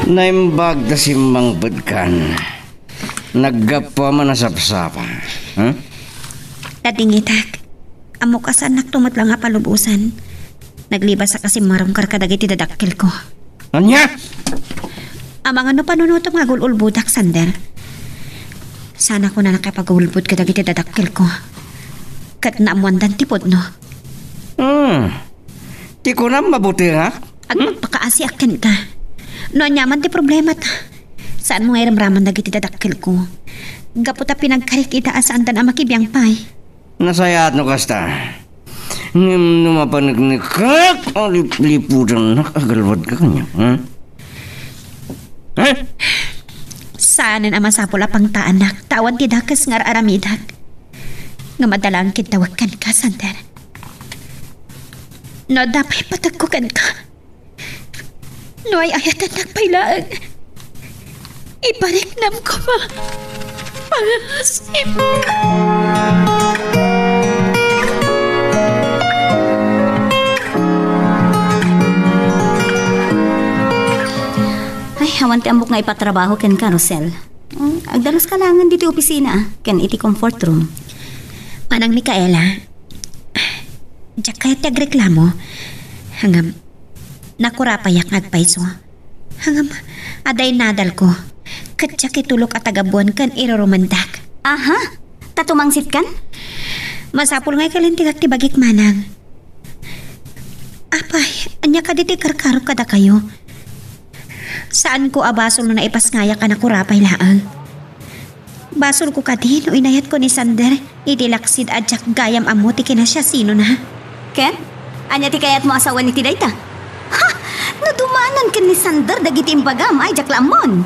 Naimbag da simbang bedkan. Naggapa man nasapsapa. Huh?
Tatingitak. Amo kasan naktumot lang nga palubusan. Naglibas sa kasimarong karkadagiti dadakkel ko.
Anya?
Amang ano panunutom nga gululbudak, Sander. Sana ko na nakapagulbud kadagiti dadakkel ko. Kat naamuandan tipod, no?
Di ko na mabuti nga.
At magpakaasiakin ka. No, anyaman ti problema ta. Saan mo nga iramraman dagiti dadakkel ko? Gaputa pinagkarik ita asaan tan amakibiyang pay.
Nasayat no kasta. Ngim numapanagnikak o lipudan nakagalwad ka kanya.
Saanan ama sapula pang taanak. Tawan ti dakas ngar aramidak. Nga madalang kitawakan ka, Sander. No, dapay patagkukan ka. No ay ayatan nagpailaan. Ipariknam ko ma. Pangasim ka.
Ay, hawan ti ambok nga ipatrabaho ken ka, Rosel. Agdalos ka langan diti opisina, ken iti comfort room.
Manang Micaela, diyak kaya tagreklamo, hangam, nakurapayak nagpaiso. Hangam, aday nadal ko, katyak itulok at agabuan kan irorumandak.
Aha, tatumangsit kan?
Masapul ngay kalintigak ti bagik manang. Apay, anya ka diti karkarok kada kayo. Saan ko abasol no naipasngaya ka na kurapay laang? Basol ko ka din o inayat ko ni Sander, itilaksid at jak gayam amo ti kinasya sino na.
Ken? Anya ti kayat mo asawa ni Tidayta? Ha! Nadumanan ken ni Sander dagiti imbagam ay jak lamon.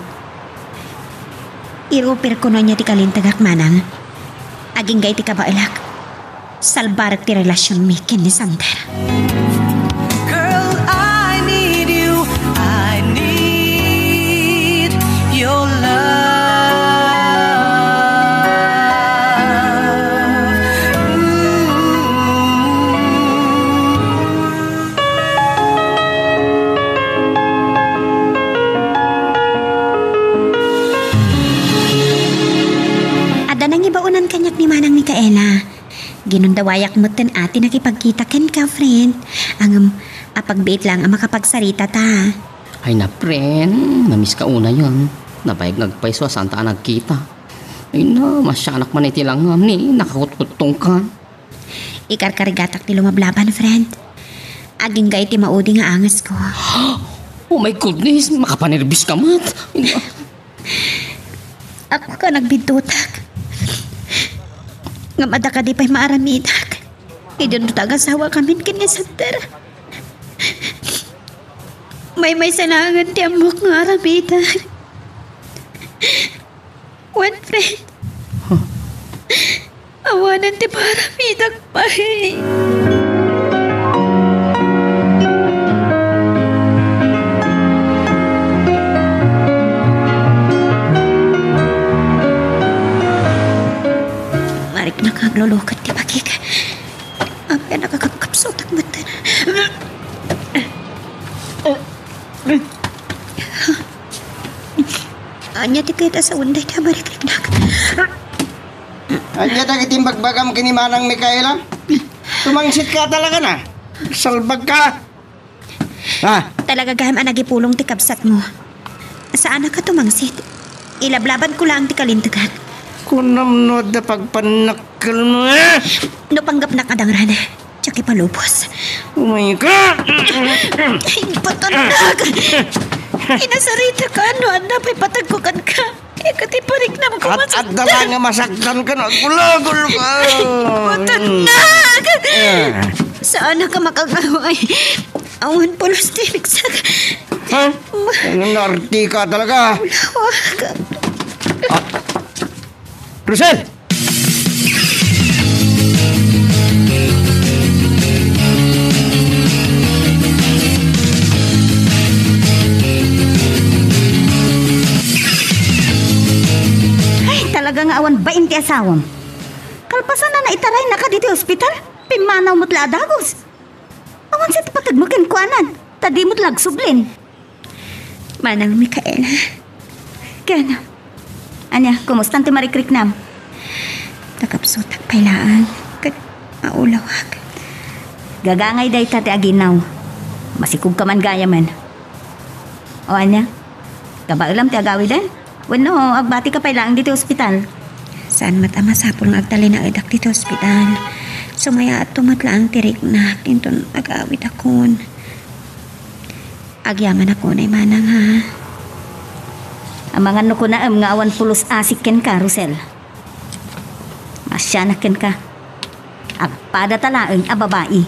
Irupir ko no niya ti kalintagak manang. Aging gay ti kabailak. Salbarak ti relasyon mi ken ni Sander.
Girl, I need you. I need your love.
Ada nang ibaunan kanyak ni Manang Micaela. Ginundawayak mo ten ati nakipagkita ken ka, friend. Ang apagbiit lang ang makapagsarita ta.
Ay na, friend. Namiss ka una yon. Nabayag nagpaiso saan taan nagkita. Ay na, masyanak man iti langam ni. Nakakututong ka.
Ikarkarigatak ti lumablaban, friend. Aging gay ti maudi nga angas ko.
Oh my goodness, makapanerbis ka mat.
Ako ka nagbintutak. Nga mada ka di pa'y maaramidak. Idunutag asawa kami kini Sander. May sanangan ti amok nga aramidak. One friend. Awanan ti paramidak pa eh. malulukot ti Pakik. Amay nakakapsot ang mata. Anya ti kita sa unday ti amarikliknak.
Anya ta kitimbag-bagam kini Manang Mikaela? Tumangsit ka talaga na. Salbag ka. Ha?
Talaga gaham ang nagipulong ti kabsat mo. Saan ka tumangsit? Ilablaban ko lang ti kalintagan.
Kunamnod na pagpanakal mo eh.
No panggap na kadangran. Tsaka ipalubos.
Oh my God!
Ay, patanag! Kinasarita ka, ano, anapay patagkukan ka. Katiparik na mo
At dala nga masaktan ka na. Gulagul ka.
Patanag! Saan ka makagaway? Awan pulos tibig sa...
Ha? Narti ka talaga. Rosel!
Talaga nga awan 20 asawam. Kalpasan na naitaray na ka dito ospital. Pimanaw mo't laadagos. Awan sa tapatagmakin kuanan. Tadi mo't lagsublin.
Manang Mikaela.
Kaya Anya, kumusta ti Marikriknam?
Takapsutak pailaan. Kat maulawag.
Gagangay day ti aginaw. Masikog ka man gaya man. O Anya, kabailam ti agawi din? Bueno, agbati ka pailaan dito ospital.
Saan matama sapol ng agtali na edak dito ospital. Sumaya at tumatla ang tirik na kinton agawid akon. Agyaman ako na Manang ha.
Ang mga no ko na nga awan pulos asik ken ka, Rosel. Masya na ken ka. Agpada talaang ababai.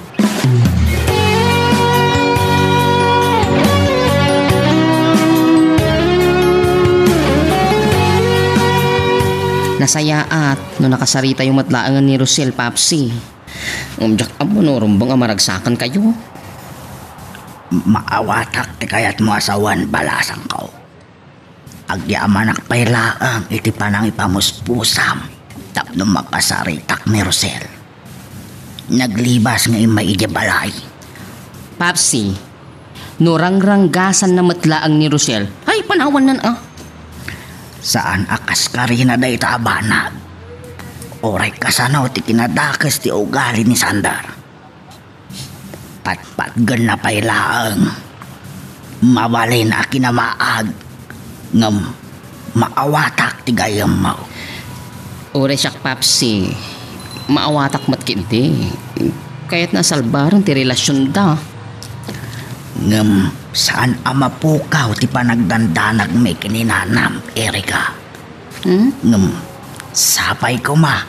Nasaya at no nakasarita yung matlaangan ni Rosel, Papsi. Umjak amo no, rumbang amaragsakan kayo.
Maawatak ti kayat mo asawan balasang ko. Agyamanak pailaang iti panang ipamuspusam tapno makasaritak ni Rosel. Naglibas nga imay iti balay.
Papsi, no rangranggasan na matlaang ni Rosel. Ay, panawan nan ah.
Saan akas ka rin na day taabanag? Oray kasanaw ti kinadakas ti ugali ni Sandar. Patpatgan na pailaang mabalin na kinamaag ngam maawatak ti gayam mo.
Ore siyak, Papsi. Maawatak matkindi. Kaya't nasalbaran ti relasyon da.
Ngam saan amapukaw ti panagdandanag may kininanam, Erika? Ngam sapay ko ma.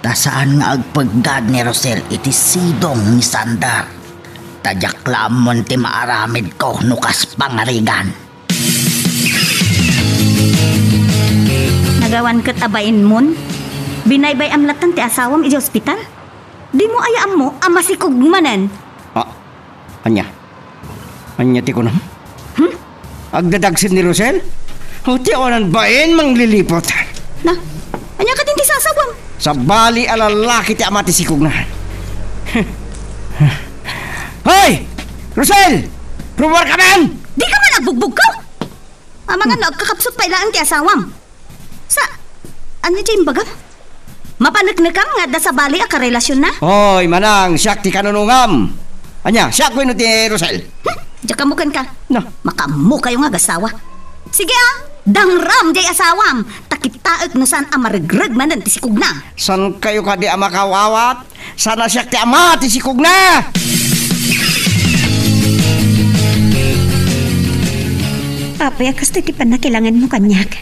Ta saan nga agpaggad ni Rosel iti sidong ni Sandar. Tadyak lamon ti maaramid ko nukas pangarigan.
Nagawan kat abain mon? Binaybay amlatan ti asawam iti ospital? Di mo ayaam mo amasikog manen?
Anya? Anya ti ko na? Agdadagsin ni Rosel? O ti awanan bain manglilipot?
Na, anya ka din ti sasawam?
Sa bali alalaki ti amati sikog na. Hoy! Rosel! Rumor ka man!
Di ka man nagbugbog ka? Mga nagkakapsot pa ilaan ti asawam. Sa, ano dyan bagam? Mapanagnagam nga da sa bali a karelasyon na?
Hoy, manang, siyak ti kanunungam. Anya, siyak ko ino ti Rosel.
Diyan kamukan ka.
No.
Makamu kayo nga gasawa. Sige dangram jay asawam. Takitaek no saan amarigreg manan ti sikog na.
San kayo ka di ama kawawat? Sana siyak ti ama ti sikog na!
Papay, akas ti panakilangan mo kanyak.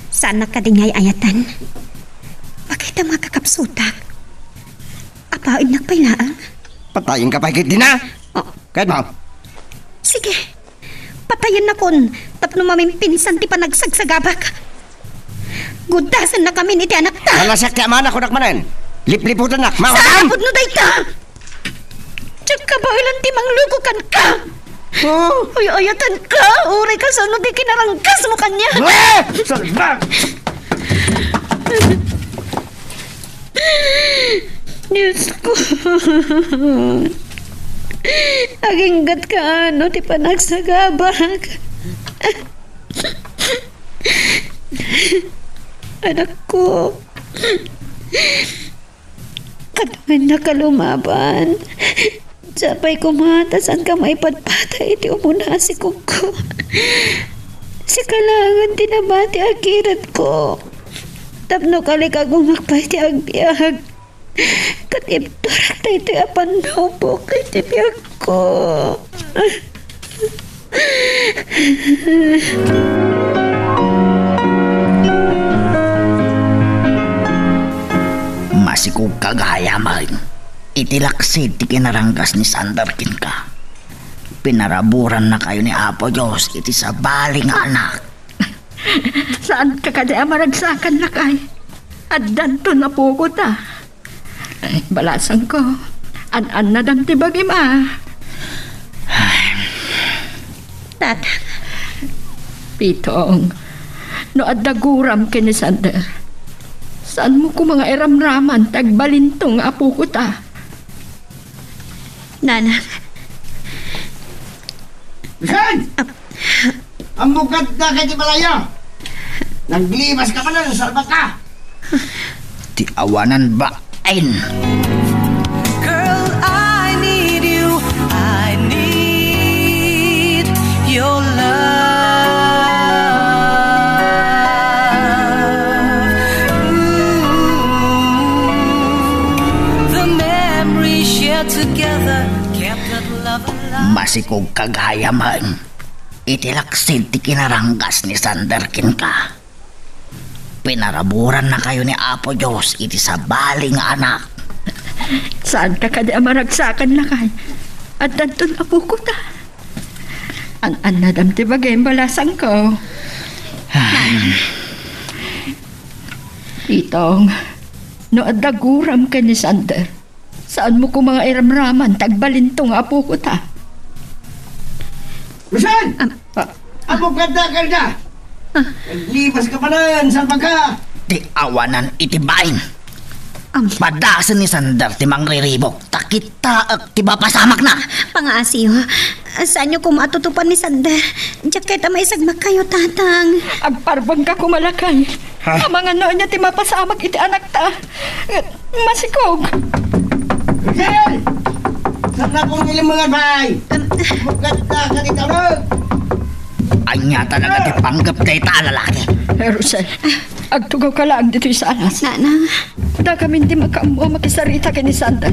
Sana ka dingay ayatan. Bakit ang makakapsutak? Apain nagpailaang?
Patayin ka pa higit din na!
Oh,
Kahit mo?
sige. Patayin na kon. Tapno maming pinsan ti panagsagagabak. Gudasan na kami ni ti anak ta.
Sana siyak ti ama na kunak manan. Lipliputan na.
Sa
Mawatan!
abot no day ta. Diyan ka ba ilan ti manglugukan ka?
Oh!
Uy, ayatan ka. Uray ka sa ano di kinarangkas mo kanya.
Salbag!
Diyos ko. Aginggat ka ano, ti panagsagabag. Anak ko. Katangan na kalumaban. Sapay kumatasan ka may patpata iti umuna si Kuko. Si kalangan tinabati akirat ko. Tapno kalikag umakpay ti agbiag. Katipturak tayo ito apanopok kay tibiyag ko.
Masikog kagaya man. Itilaksid ti kinaranggas ni Sandarkin ka. Pinaraburan na kayo ni Apo Diyos iti sa baling anak.
Saan ka kaya maragsakan na kay? At danto na po ko ta. Balasan ko. An na dam ti bagi ma.
Tatang.
Pitong. No addaguram kini Sander. Saan mo ko mga iramraman tagbalintong apo ko ta?
Nanang.
Bisan! Ang bukat na kay di malaya! Naglimas ka pa na, salba ka!
Ti awanan ba? Ain!
Girl, I need you. I need your love. The memories shared together kept that love alive.
Masikog kagaya man. Itilaksid ti kinaranggas ni Sandarkin ka. Pinaraburan na kayo ni Apo Diyos iti sa baling anak.
Saan ka kaya maragsakan na kay? At danto na po ko ta. An na dam ti bagay balasan ko. Itong, no adaguram ka ni Sander. Saan mo ko mga iramraman tagbalintong apo ko ta?
Bisan! Ang bukat na ka na! Naglimas ka pa na, salba ka!
Ti awanan iti bain. Padasan ni Sandar ti mangriribok. Takitaak ti bapasamak na.
Pangaasiyo. Saan niyo kumatutupan ni Sander? Diyak kahit may isagmak kayo, tatang.
Agparbang ka kumalakay. Ang mga noon niya ti mapasamag iti anak ta. Masikog.
Bisan! Saan na kong ilang mga bay? Bukat na ka ni Tawag!
Anya talaga ti panggap na ita lalaki.
Rosel, agtugaw ka lang dito sa alas.
Nanang.
Da kami hindi makamo makisarita kay ni Sander.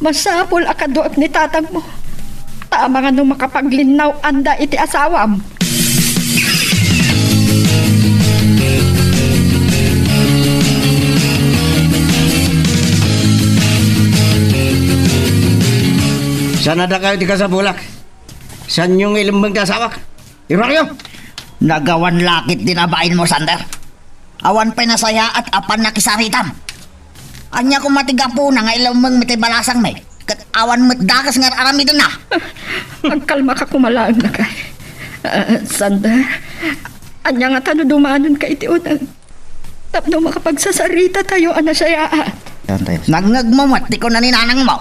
Masapol akaduak ni tatang mo. Tama nga nung makapaglinaw anda iti asawam.
Saan na kayo di ka sa bulak? Saan yung ilambang kasawak? Irakyo!
Nagawan lakit din abain mo, Sander. Awan pa nasaya at apan nakisaritam. Anya kung matigapo na nga ilang mong mitibalasang may. Kat awan matdakas nga aramidan na.
Magkalma ka kumalaan na kay. Sander, anya nga tano dumanon ka iti unang. Tapno makapagsasarita tayo anasayaan.
Nagngagmamat, di ko na ninanang mo.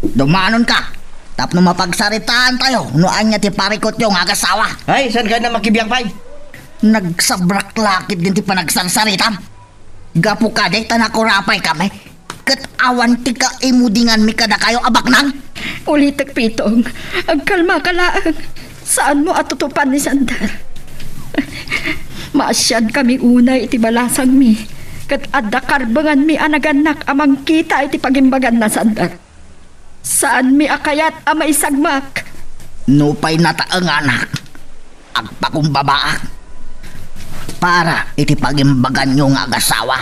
Dumanon ka. Tapno mapagsaritaan tayo. Noan niya ti parikot yung agasawa.
Ay, saan ka na makibiyang pay?
Nagsabrak lakit din ti panagsansaritam. Gapo ka de, tanakurapay kami. Kat awan ti ka imudingan mi kada kayo abaknang.
Ulitek pitong, agkalma ka lang. Saan mo atutupan ni Sander? Maasyad kami unay iti balasang mi. Kat adda karbangan mi anaganak amang kita iti pagimbagan na Sander. Saan mi akayat amay sagmak?
Nupay nataang anak. Agpakumbabaak. Para iti pagimbagan yung agasawa.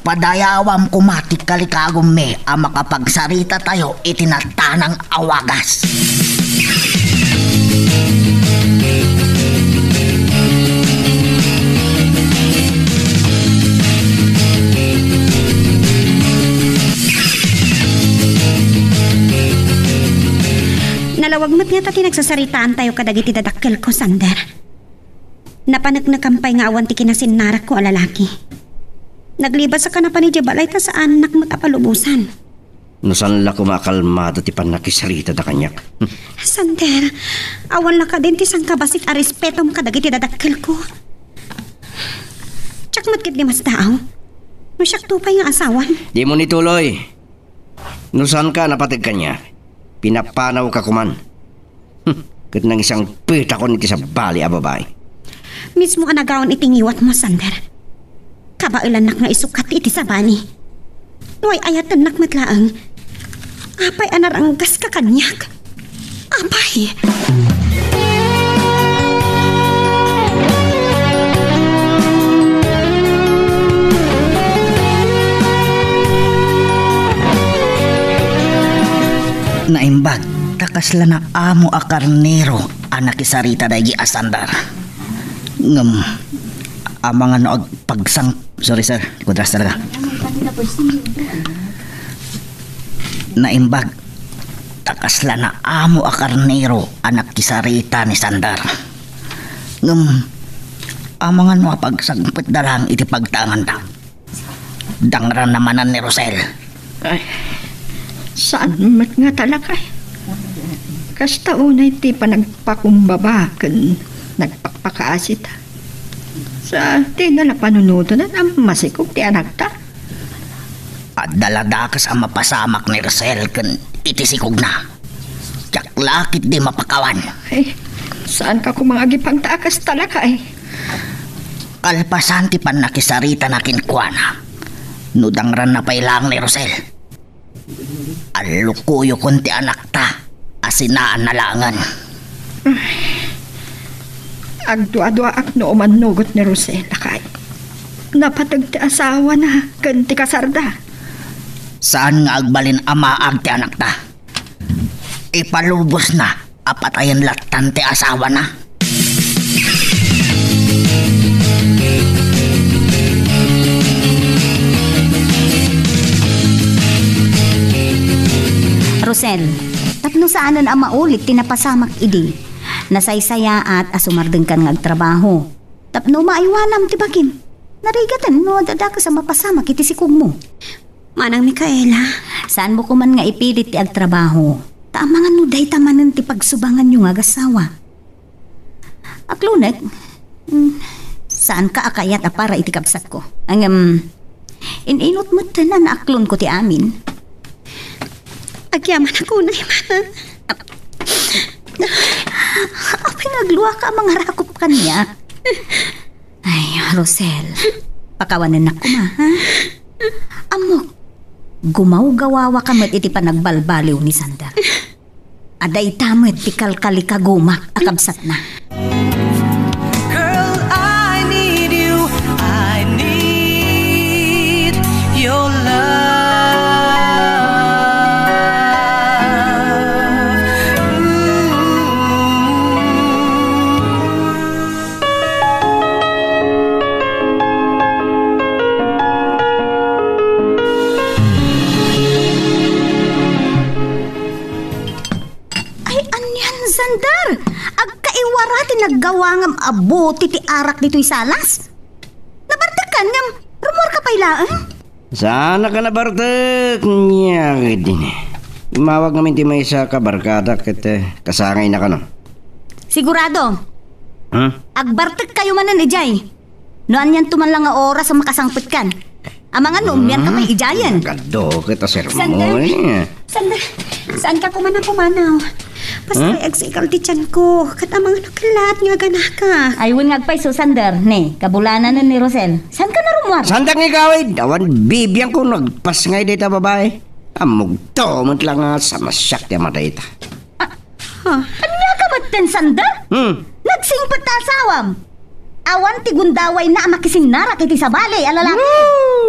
Padayawam kumatik kalikagom me ang makapagsarita tayo iti natanang awagas.
Nalawag mo't nga tati nagsasaritaan tayo kadagiti dadakkel ko, Sander. Napanagnakamay nga awan ti kinasinarak ko a lalaki. Naglibas sa kanapa ni Jabalay ta sa anak mo't apalubusan.
No saan la kumakalmado ti panakisarita da kanyak.
Sander, awan la ka din ti sang kabasik a respetom kadagiti dadakkel ko. Tsak matkit di mas daaw. Masyak tupay nga asawan.
Di mo nituloy. No saan ka napatag kanya? Pinapanaw ka kuman. Kat nang isang pita ko niti sa bali a babae.
Mismo ka nagawon itingiwat mo, Sander. Kabailan nak nga isukat iti sa bani. Nuay ayatan nak matlaang. Apay anaranggas ka kanyak. Apay.
Naimbag, takasla na amo a karnero anak isarita dagi asandar. Ngem, amang ano ag pagsang... Sorry sir, kudras talaga. Naimbag, takasla na amo a karnero anak isarita ni Sandar. Ngem, amang ano a pagsangpit dalang iti pagtangan ta. Dangran namanan ni Rosel.
Ay, saan mat nga talakay? Kasta unay ti panagpakumbaba kan nagpakpakaasit. Sa tinala panunuto na masikog ti anak ta.
At daladakas ang mapasamak ni Rosel kan itisikog na. Tiyak lakit di mapakawan.
Ay, saan ka kumangagipang taakas talakay?
Kalpasan ti pan nakisarita na kinkwana. Nudangran na pailang ni Rosel. Alukuyo kun ti anak ta. Asinaan na langan.
Agdua-dua ak no manugot ni Rosela kay. Napatag ti asawa na ganti kasarda.
Saan nga agbalin amaag ti anak ta? Ipalubos na apatayan latan ti asawa na.
Rosel, tapno saanan ang maulit tinapasamak idi. Nasaysaya at asumardeng kan ngagtrabaho. Tapno maiwanam ti bakim. Narigatan no dadaka sa mapasamak iti sikog mo.
Manang Mikaela.
Saan mo kuman nga ipilit ti agtrabaho? Taamangan no day tamanan ti pagsubangan yung agasawa. Aklunag, saan ka akayat para iti kapsat ko? Ang ininot mo tanan aklon ko ti amin.
Agyaman ako na mana.
Apay nagluwa ka mga rakop kanya. Ay, Rosel, pakawanan ako ma, ha? Amok, gumaw-gawawa ka met iti panagbalbaliw ni Sandar. Aday tamet ti kalkali kagumak akabsat na.
Girl, I need you. I need your love.
Sandar, agkaiwarati naggawangam abo titi arak dito'y salas. Nabartakan ngam, rumor ka pailaan?
Sana ka nabartak niya din. Imawag namin ti may isa ka barkada kat kasangay na ka no.
Sigurado. Agbartak kayo manan ijay. Noan yan tuman lang nga oras ang makasangpit kan. Ang mga numyan ka may ijayan.
Kado kita sermon.
Sandar, saan ka kumanaw? Basta eksikal ti tiyan ko. Kat ang mga nakalat nga ganaka.
Ayun ngagpay so Sandar, ne, kabulanan ni Rosel. Saan ka narumwar?
Sandang igawid, awan bibiyang ko nagpas ngay dita babae. Amog to, lang nga sa masyak ti matay ita.
Anya ka ba't ten Sandar? Nagsingpat ta asawam. Awan ti gundaway na makising narak iti sa balay, alalaki.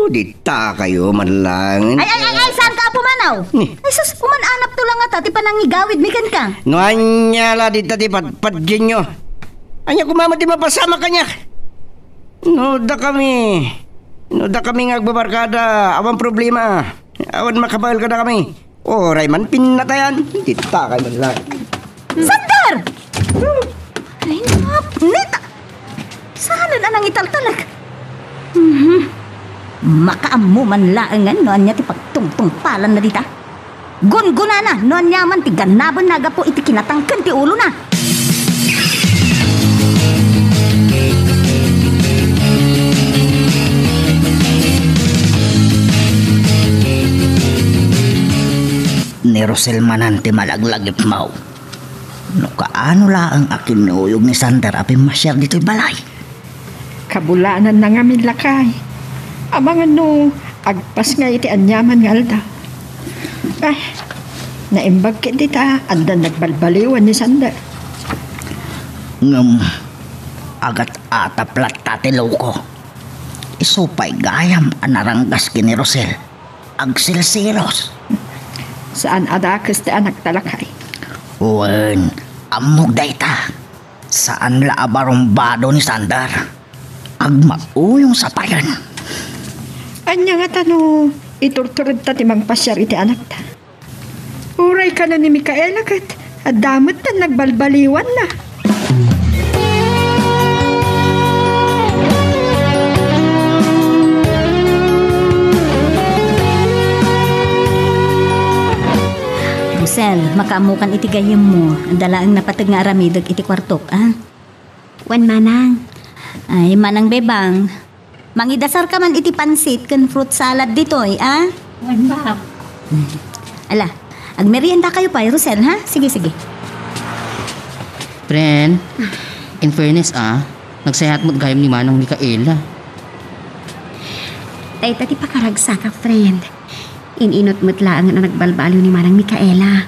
Dita kayo manlangin.
Ay, saan ka pumanaw? Ay, sus, umananap to lang ata, ti panangigawid, mikan ka.
No, anya la dita ti padpadjin nyo. Anya kumama ti mapasama kanya. No, da kami ngagbabarkada, awan problema. Awan makabal ka na kami. Oray man pinatayan. Dita kayo manlangin.
Sandar! Ay, neta! Saan na nang italtalag? Makaammo man laangan noan niya ti pagtungtungpalan na dita. Gunguna na noan niya man ti ganaban naga po iti kinatangkan ti ulo na.
Ni Rosel manan ti malaglagip mau. No kaano laang akin niuyog ni Sander api masyar dito'y balay.
Kabulaanan na nga min lakay. Amangan no, agpas nga iti anyaman nga alda. Ay, naimbag kit dita, andan nagbalbaliwan ni Sander.
Ngam, agat ataplat tatilaw ko. Isupay gayam anaranggas kini Rosel. Agsilsilos.
Saan adakas ti anak talakay?
Wen, amog dayta. Saan laabarumbado ni Sander? Agmauyong sapayan.
Anya nga tano, iturturod ta timang pasyar iti anak ta. Uray ka na ni Mikaela kat, at damot ta nagbalbaliwan na.
Rosel, makaamukan iti gayem mo. Ang dalaang napatag nga aramidog iti kwartok, ah?
Wan manang.
Ay, manang bebang. Mangidasar ka man iti pansit kan fruit salad ditoy, ah?
Wan ba?
Ala, agmerienda kayo pa, Rosel, ha? Sige, sige.
Friend, in fairness nagsayat mo't gayam ni Manang Mikaela.
Dayta ti pakaragsa ka, friend. Ininot mo't lang na nagbalbalo ni Manang Mikaela.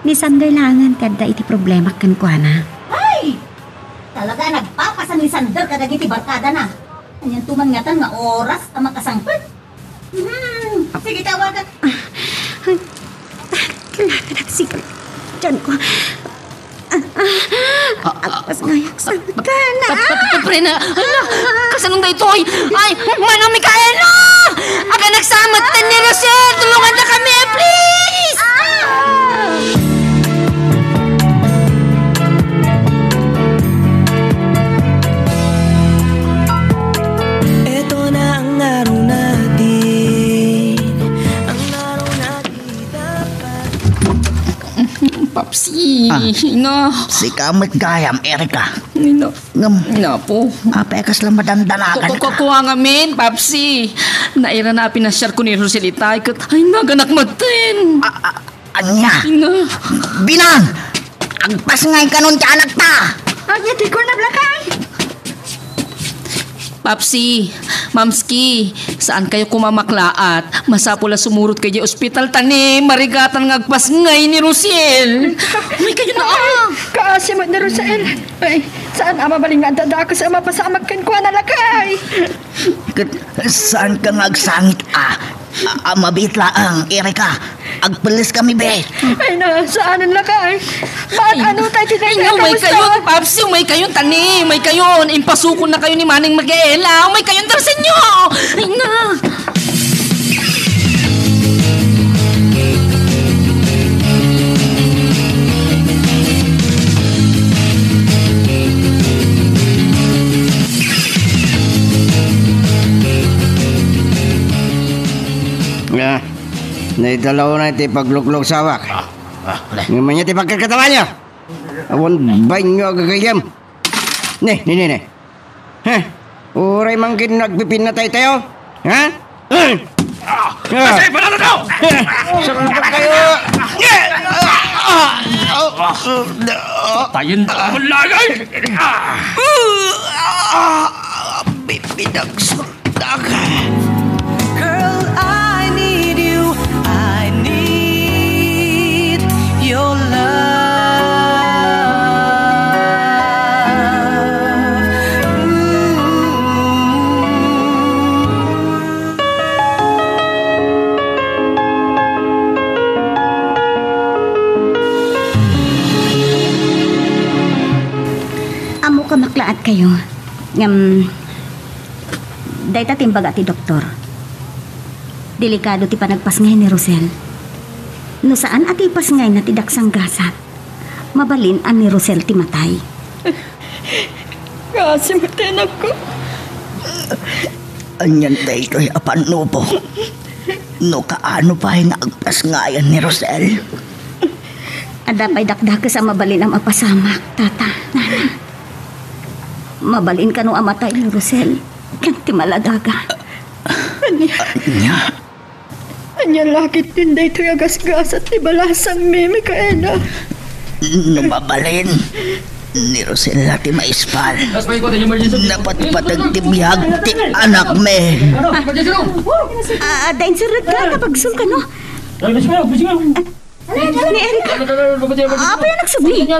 Ni Sander langan kada iti problema kan kuana.
Ay! Talaga nagpapasan ni Sander kadag iti barkada na. Anyan tumangatan nga oras na makasangpad. Sige, tawagan.
Kailangan nagsigal. Diyan ko. Agpas ngayak sa kana.
Friend, hala, kasanong da ito ay Manang Mikaela! Aga nagsamat na ni Rosel! Tulungan na kami, please!
Ito na ang araw natin, ang araw natin dapat.
Papsi, ina.
Si kamit gayam, Erika.
Ina.
Ngam,
Ina po.
apekas lang madandanakan ka.
Kukuha nga min, Papsi. Naira na pinasyar ko ni Roselita. Ay, naganak matin.
Anya,
Ina.
binang! Agpas ngay kanon ti anak ta!
Anya ti ko na blakay.
Papsi, Mamski, saan kayo kumamaklaat? Masapula sumurot kayo ospital tani, marigatan ngagpas ngay ni Rosel. May kayo na
Kaasimot ni Rosel. Ay, saan amabaling nga dada ako sa mapasamag kan kuha na lakay?
Saan ka nagsangit mabitla ang Erika. Agpalis kami be.
Ay na, saan ang lakay? Ba't ano tayo tinay
May kayon, Papsi, may kayon tani, may kayon. Impasukon na kayo ni Manang Mikaela. May kayon dar sa inyo. Ay na.
Naidalaw na iti pagluklok sawak. Ngayon niya iti pagkakatawa niya. Awan bay nyo agagayam. Ne. Ha? Uray mangkin nagpipinatay tayo? Ha?
Kasi panalo daw!
Saan ba kayo?
Tayin na ang lagay!
Bibinagsundag.
Girl, I need you. I need your love.
Amo ka maklaat kayo. Dayta timbaga ti doktor. Delikado ti panagpasngay ni Rosel. No saan ati pasngay na ti daksang gasat. Mabalin an ni Rosel ti matay.
Kaasimot din ako.
Anyan day to'y apanubo. No kaano pa nga agpas ngayon ni Rosel.
Adapay dakdak sa mabalin ang mapasamak, tata, nana. Mabalin ka no amatay ni Rosel. Kanti maladaga.
Anya?
Anya lakit din day to'y agasgas at ibalasang meme ka, Ena.
No mabalin. Ni Rosel ti maispal. Napatpatag ti biyag ti anak me.
Dain surut ka, napagsul ka, no? Ni Erika. Apa yung nagsubli?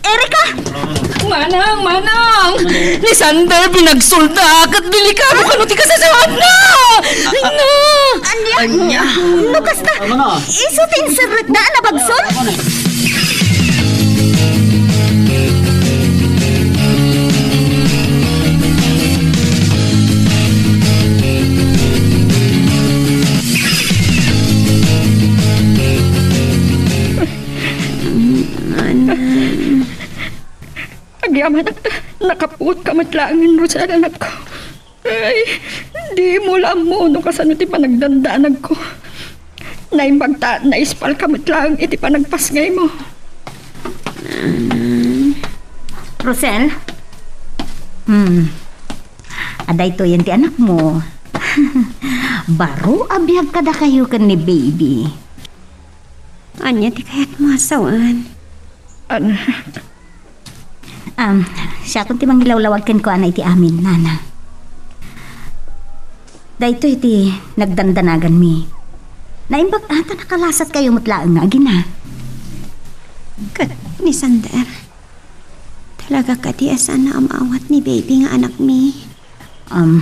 Erika!
Manang! Ni Sander pinagsulda kat delikado ka no ti kasasawan na!
Anya?
Lukas na! Isutin surut na, napagsul?
Agyaman at nakapuot ka matlangin mo sa anak ko. Ay, di mo lang mo no kasano ti panagdandanag ko. Naimbagta, naispal ka matlang iti panagpasngay mo.
Rosel? Aday to yan ti anak mo. Baro abiyag kada kayo kan ni baby.
Anya ti kayat mo asawan.
Siya kung ti mangilawlawagkan ko anay ti amin, nana. Dahito iti nagdandanagan mi. Naimbag ata nakalasat kayo mutlaang nga, gina.
Kat ni Sander. Talaga ka di asan na amawat ni baby nga anak mi.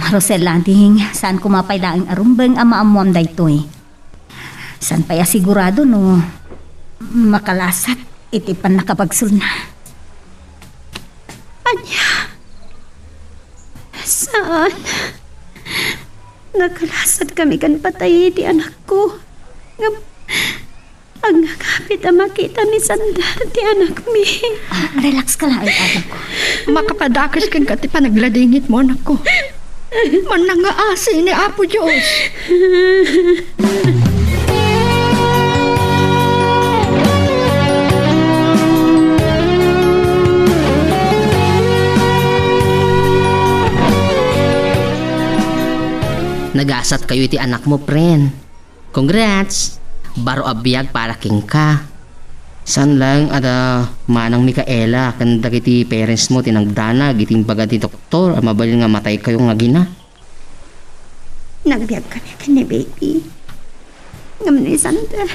Rosel lanting, saan kumapay laing arumbeng amaamuam dahito eh. Saan pa ya sigurado no makalasat iti pan nakapagsul na.
Anya? Saan? Nakalasad kami kan patay di anak ko. Ang ngagapit ang makita ni Sandar di anak mi.
Relax ka lang ay anak ko.
Makapadakas kang kati panagladingit mo, anak ko. Manangaasi ni Apo Diyos.
Nagasat kayo iti anak mo, pren. Congrats! Baro abiyag para king ka. San lang ada manang Mikaela kan dagiti parents mo tinagdanag iting baga ti doktor mabalin nga matay kayo nga gina.
Nagbiag kami ka ni baby. Ngam ni Sander.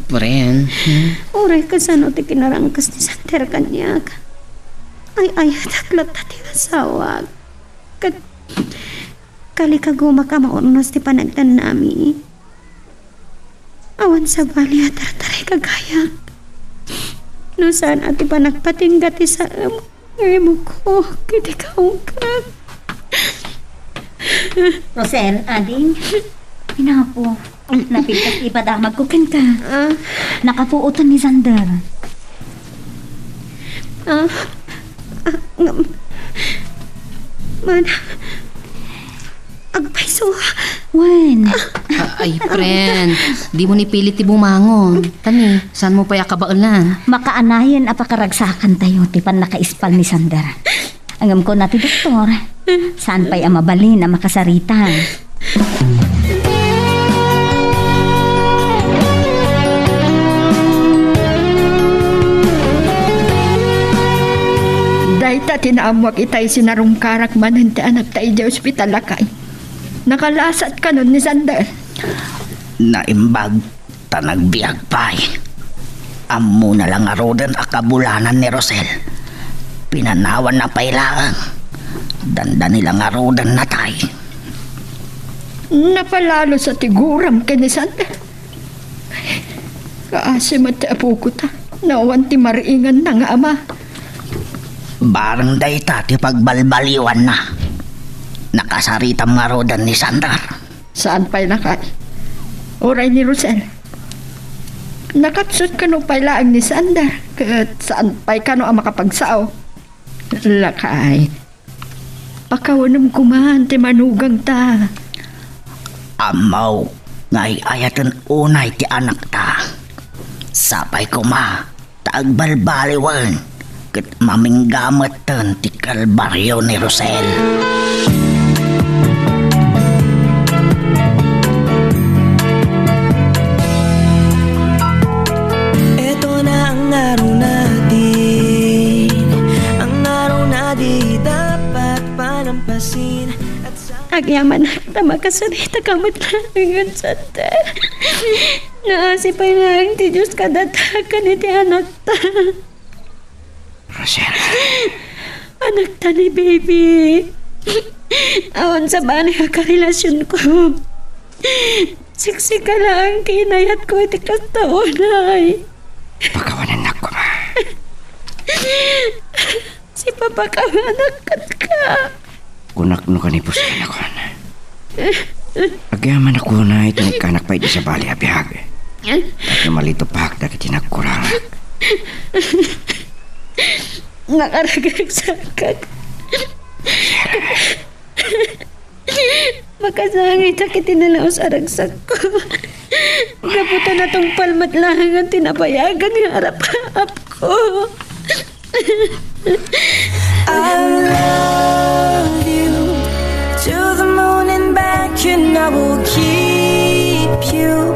Pren.
Uray ka saan o ti kinarangkas ni Sander kanyak. Ay, taklat na ti asawag. Kali ka gumaka maunos ti panagdan nami. Awan sa bali at tartaray kagayak. No saan ati panagpatinggat ti sa emo ko. Kiti kaungkag.
Rosel, ading, pinapo. Napigtas ipadamag ko ken ka. Nakapuutan ni Sander.
Agpaiso.
Wen.
Ay, pren. Di mo ni pilit ti bumangon. Tani, saan mo pa yakabaulan?
Makaanayan apakaragsakan tayo ti pan nakaispal ni Sander. Angam ko na ti doktor. Saan pa'y amabalin na makasaritan?
Dahita tinaamwag itay sinarungkarak man hindi anak tayo di ospital lakay. Nakalasat ka nun ni Sander.
Naimbag tanagbiag pa'y. Amo na lang arodan akabulanan ni Rosel. Pinanawan na pailangan. Danda nilang arodan na tayo.
Napalalo sa tiguram ka ni Sander. Kaasim at apo ko ta. Nawan ti mariingan na nga ama.
Barang dayta ti pagbalbaliwan na. Nakasaritam nga rodan ni Sandar.
Saan pa'y lakay? Oray ni Rosel. Nakapsot ka no pa'y laang ni Sandar. Kat saan pa'y ka no ang makapagsao? Lakay. pakawanam kuman ti manugang ta.
Amaw, ngay ayatan unay ti anak ta. Sapay ko ma, taagbalbaliwan, kat maminggamatan ti kalbaryo ni Rosel.
Ito na ang araw natin, ang araw na di dapat palampasin.
Agyaman na makasalita kamot lang sa ta. Naasipay na ang ti Diyos kadatakan iti anak ta.
Rosel.
Anak ta ni baby. Awan sa bani ka karelasyon ko. Siksik ka lang kinayat ko iti kastaunay.
Pagkawanan ako, ma.
Si Papa ka anak ka.
Kunak no kanipos ka na ko na. Agyaman ako na ito nagkanak pa ito sa bali abihag. At namalito pa hagda kiti nagkurangak.
Nakaragag sa kag. Makasangit sa kitinalaos aragsak ko. Naputa na tong palmat lang ang tinapayagan ng harap-harap ko.
I love you to the moon and back, and I will keep you.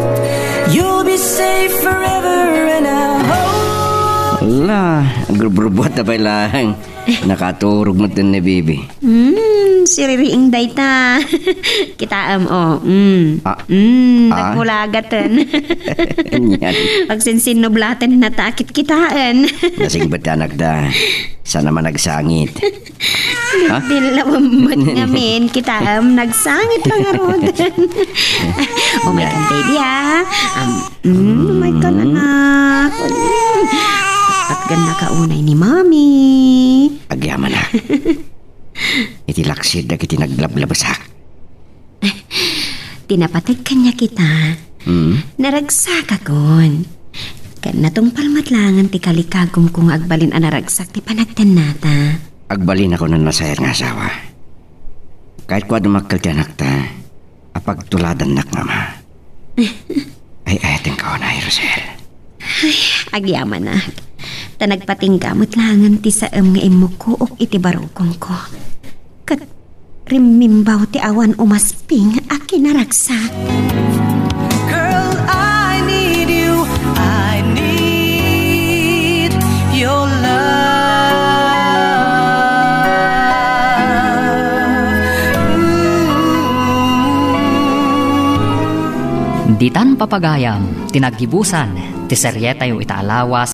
You'll be safe forever, and I hope.
Wala, agrubrubuat na pa lang. Nakaturog mo din ni Bibi.
Siririing dayta. Kitaam nagmulagatan.
Yan.
Pag sinsinublatan natakit kitaan.
Nasing ba't anak da? Sana man nagsangit.
Dilawamot ngamin kitaam nagsangit lang arodan. Oh my God, baby oh my God, anak. At ganda ka unay ni Mami.
Agyaman na. Iti laksid na kiti naglablabasak.
Tinapatag kanya kita. Naragsak akon. Kan natong palmatlangan ti kalikagom kung agbalin anaragsak ti panagtan nata.
Agbalin ako ng nasayar nga asawa. Kahit kwa dumakal ti anak ta, apagtuladan nak mama. Ay ayating ka na, Rosel.
Ay, agyaman na. Tanagpatinggamot langan ti saam nga imukuok iti barukong ko. Kat rimimbaw ti awan umasping a kinaragsak.
Girl, I need you. I need your love.
Ditan papagayam, tinaggibusan, ti seryeta yung itaalawas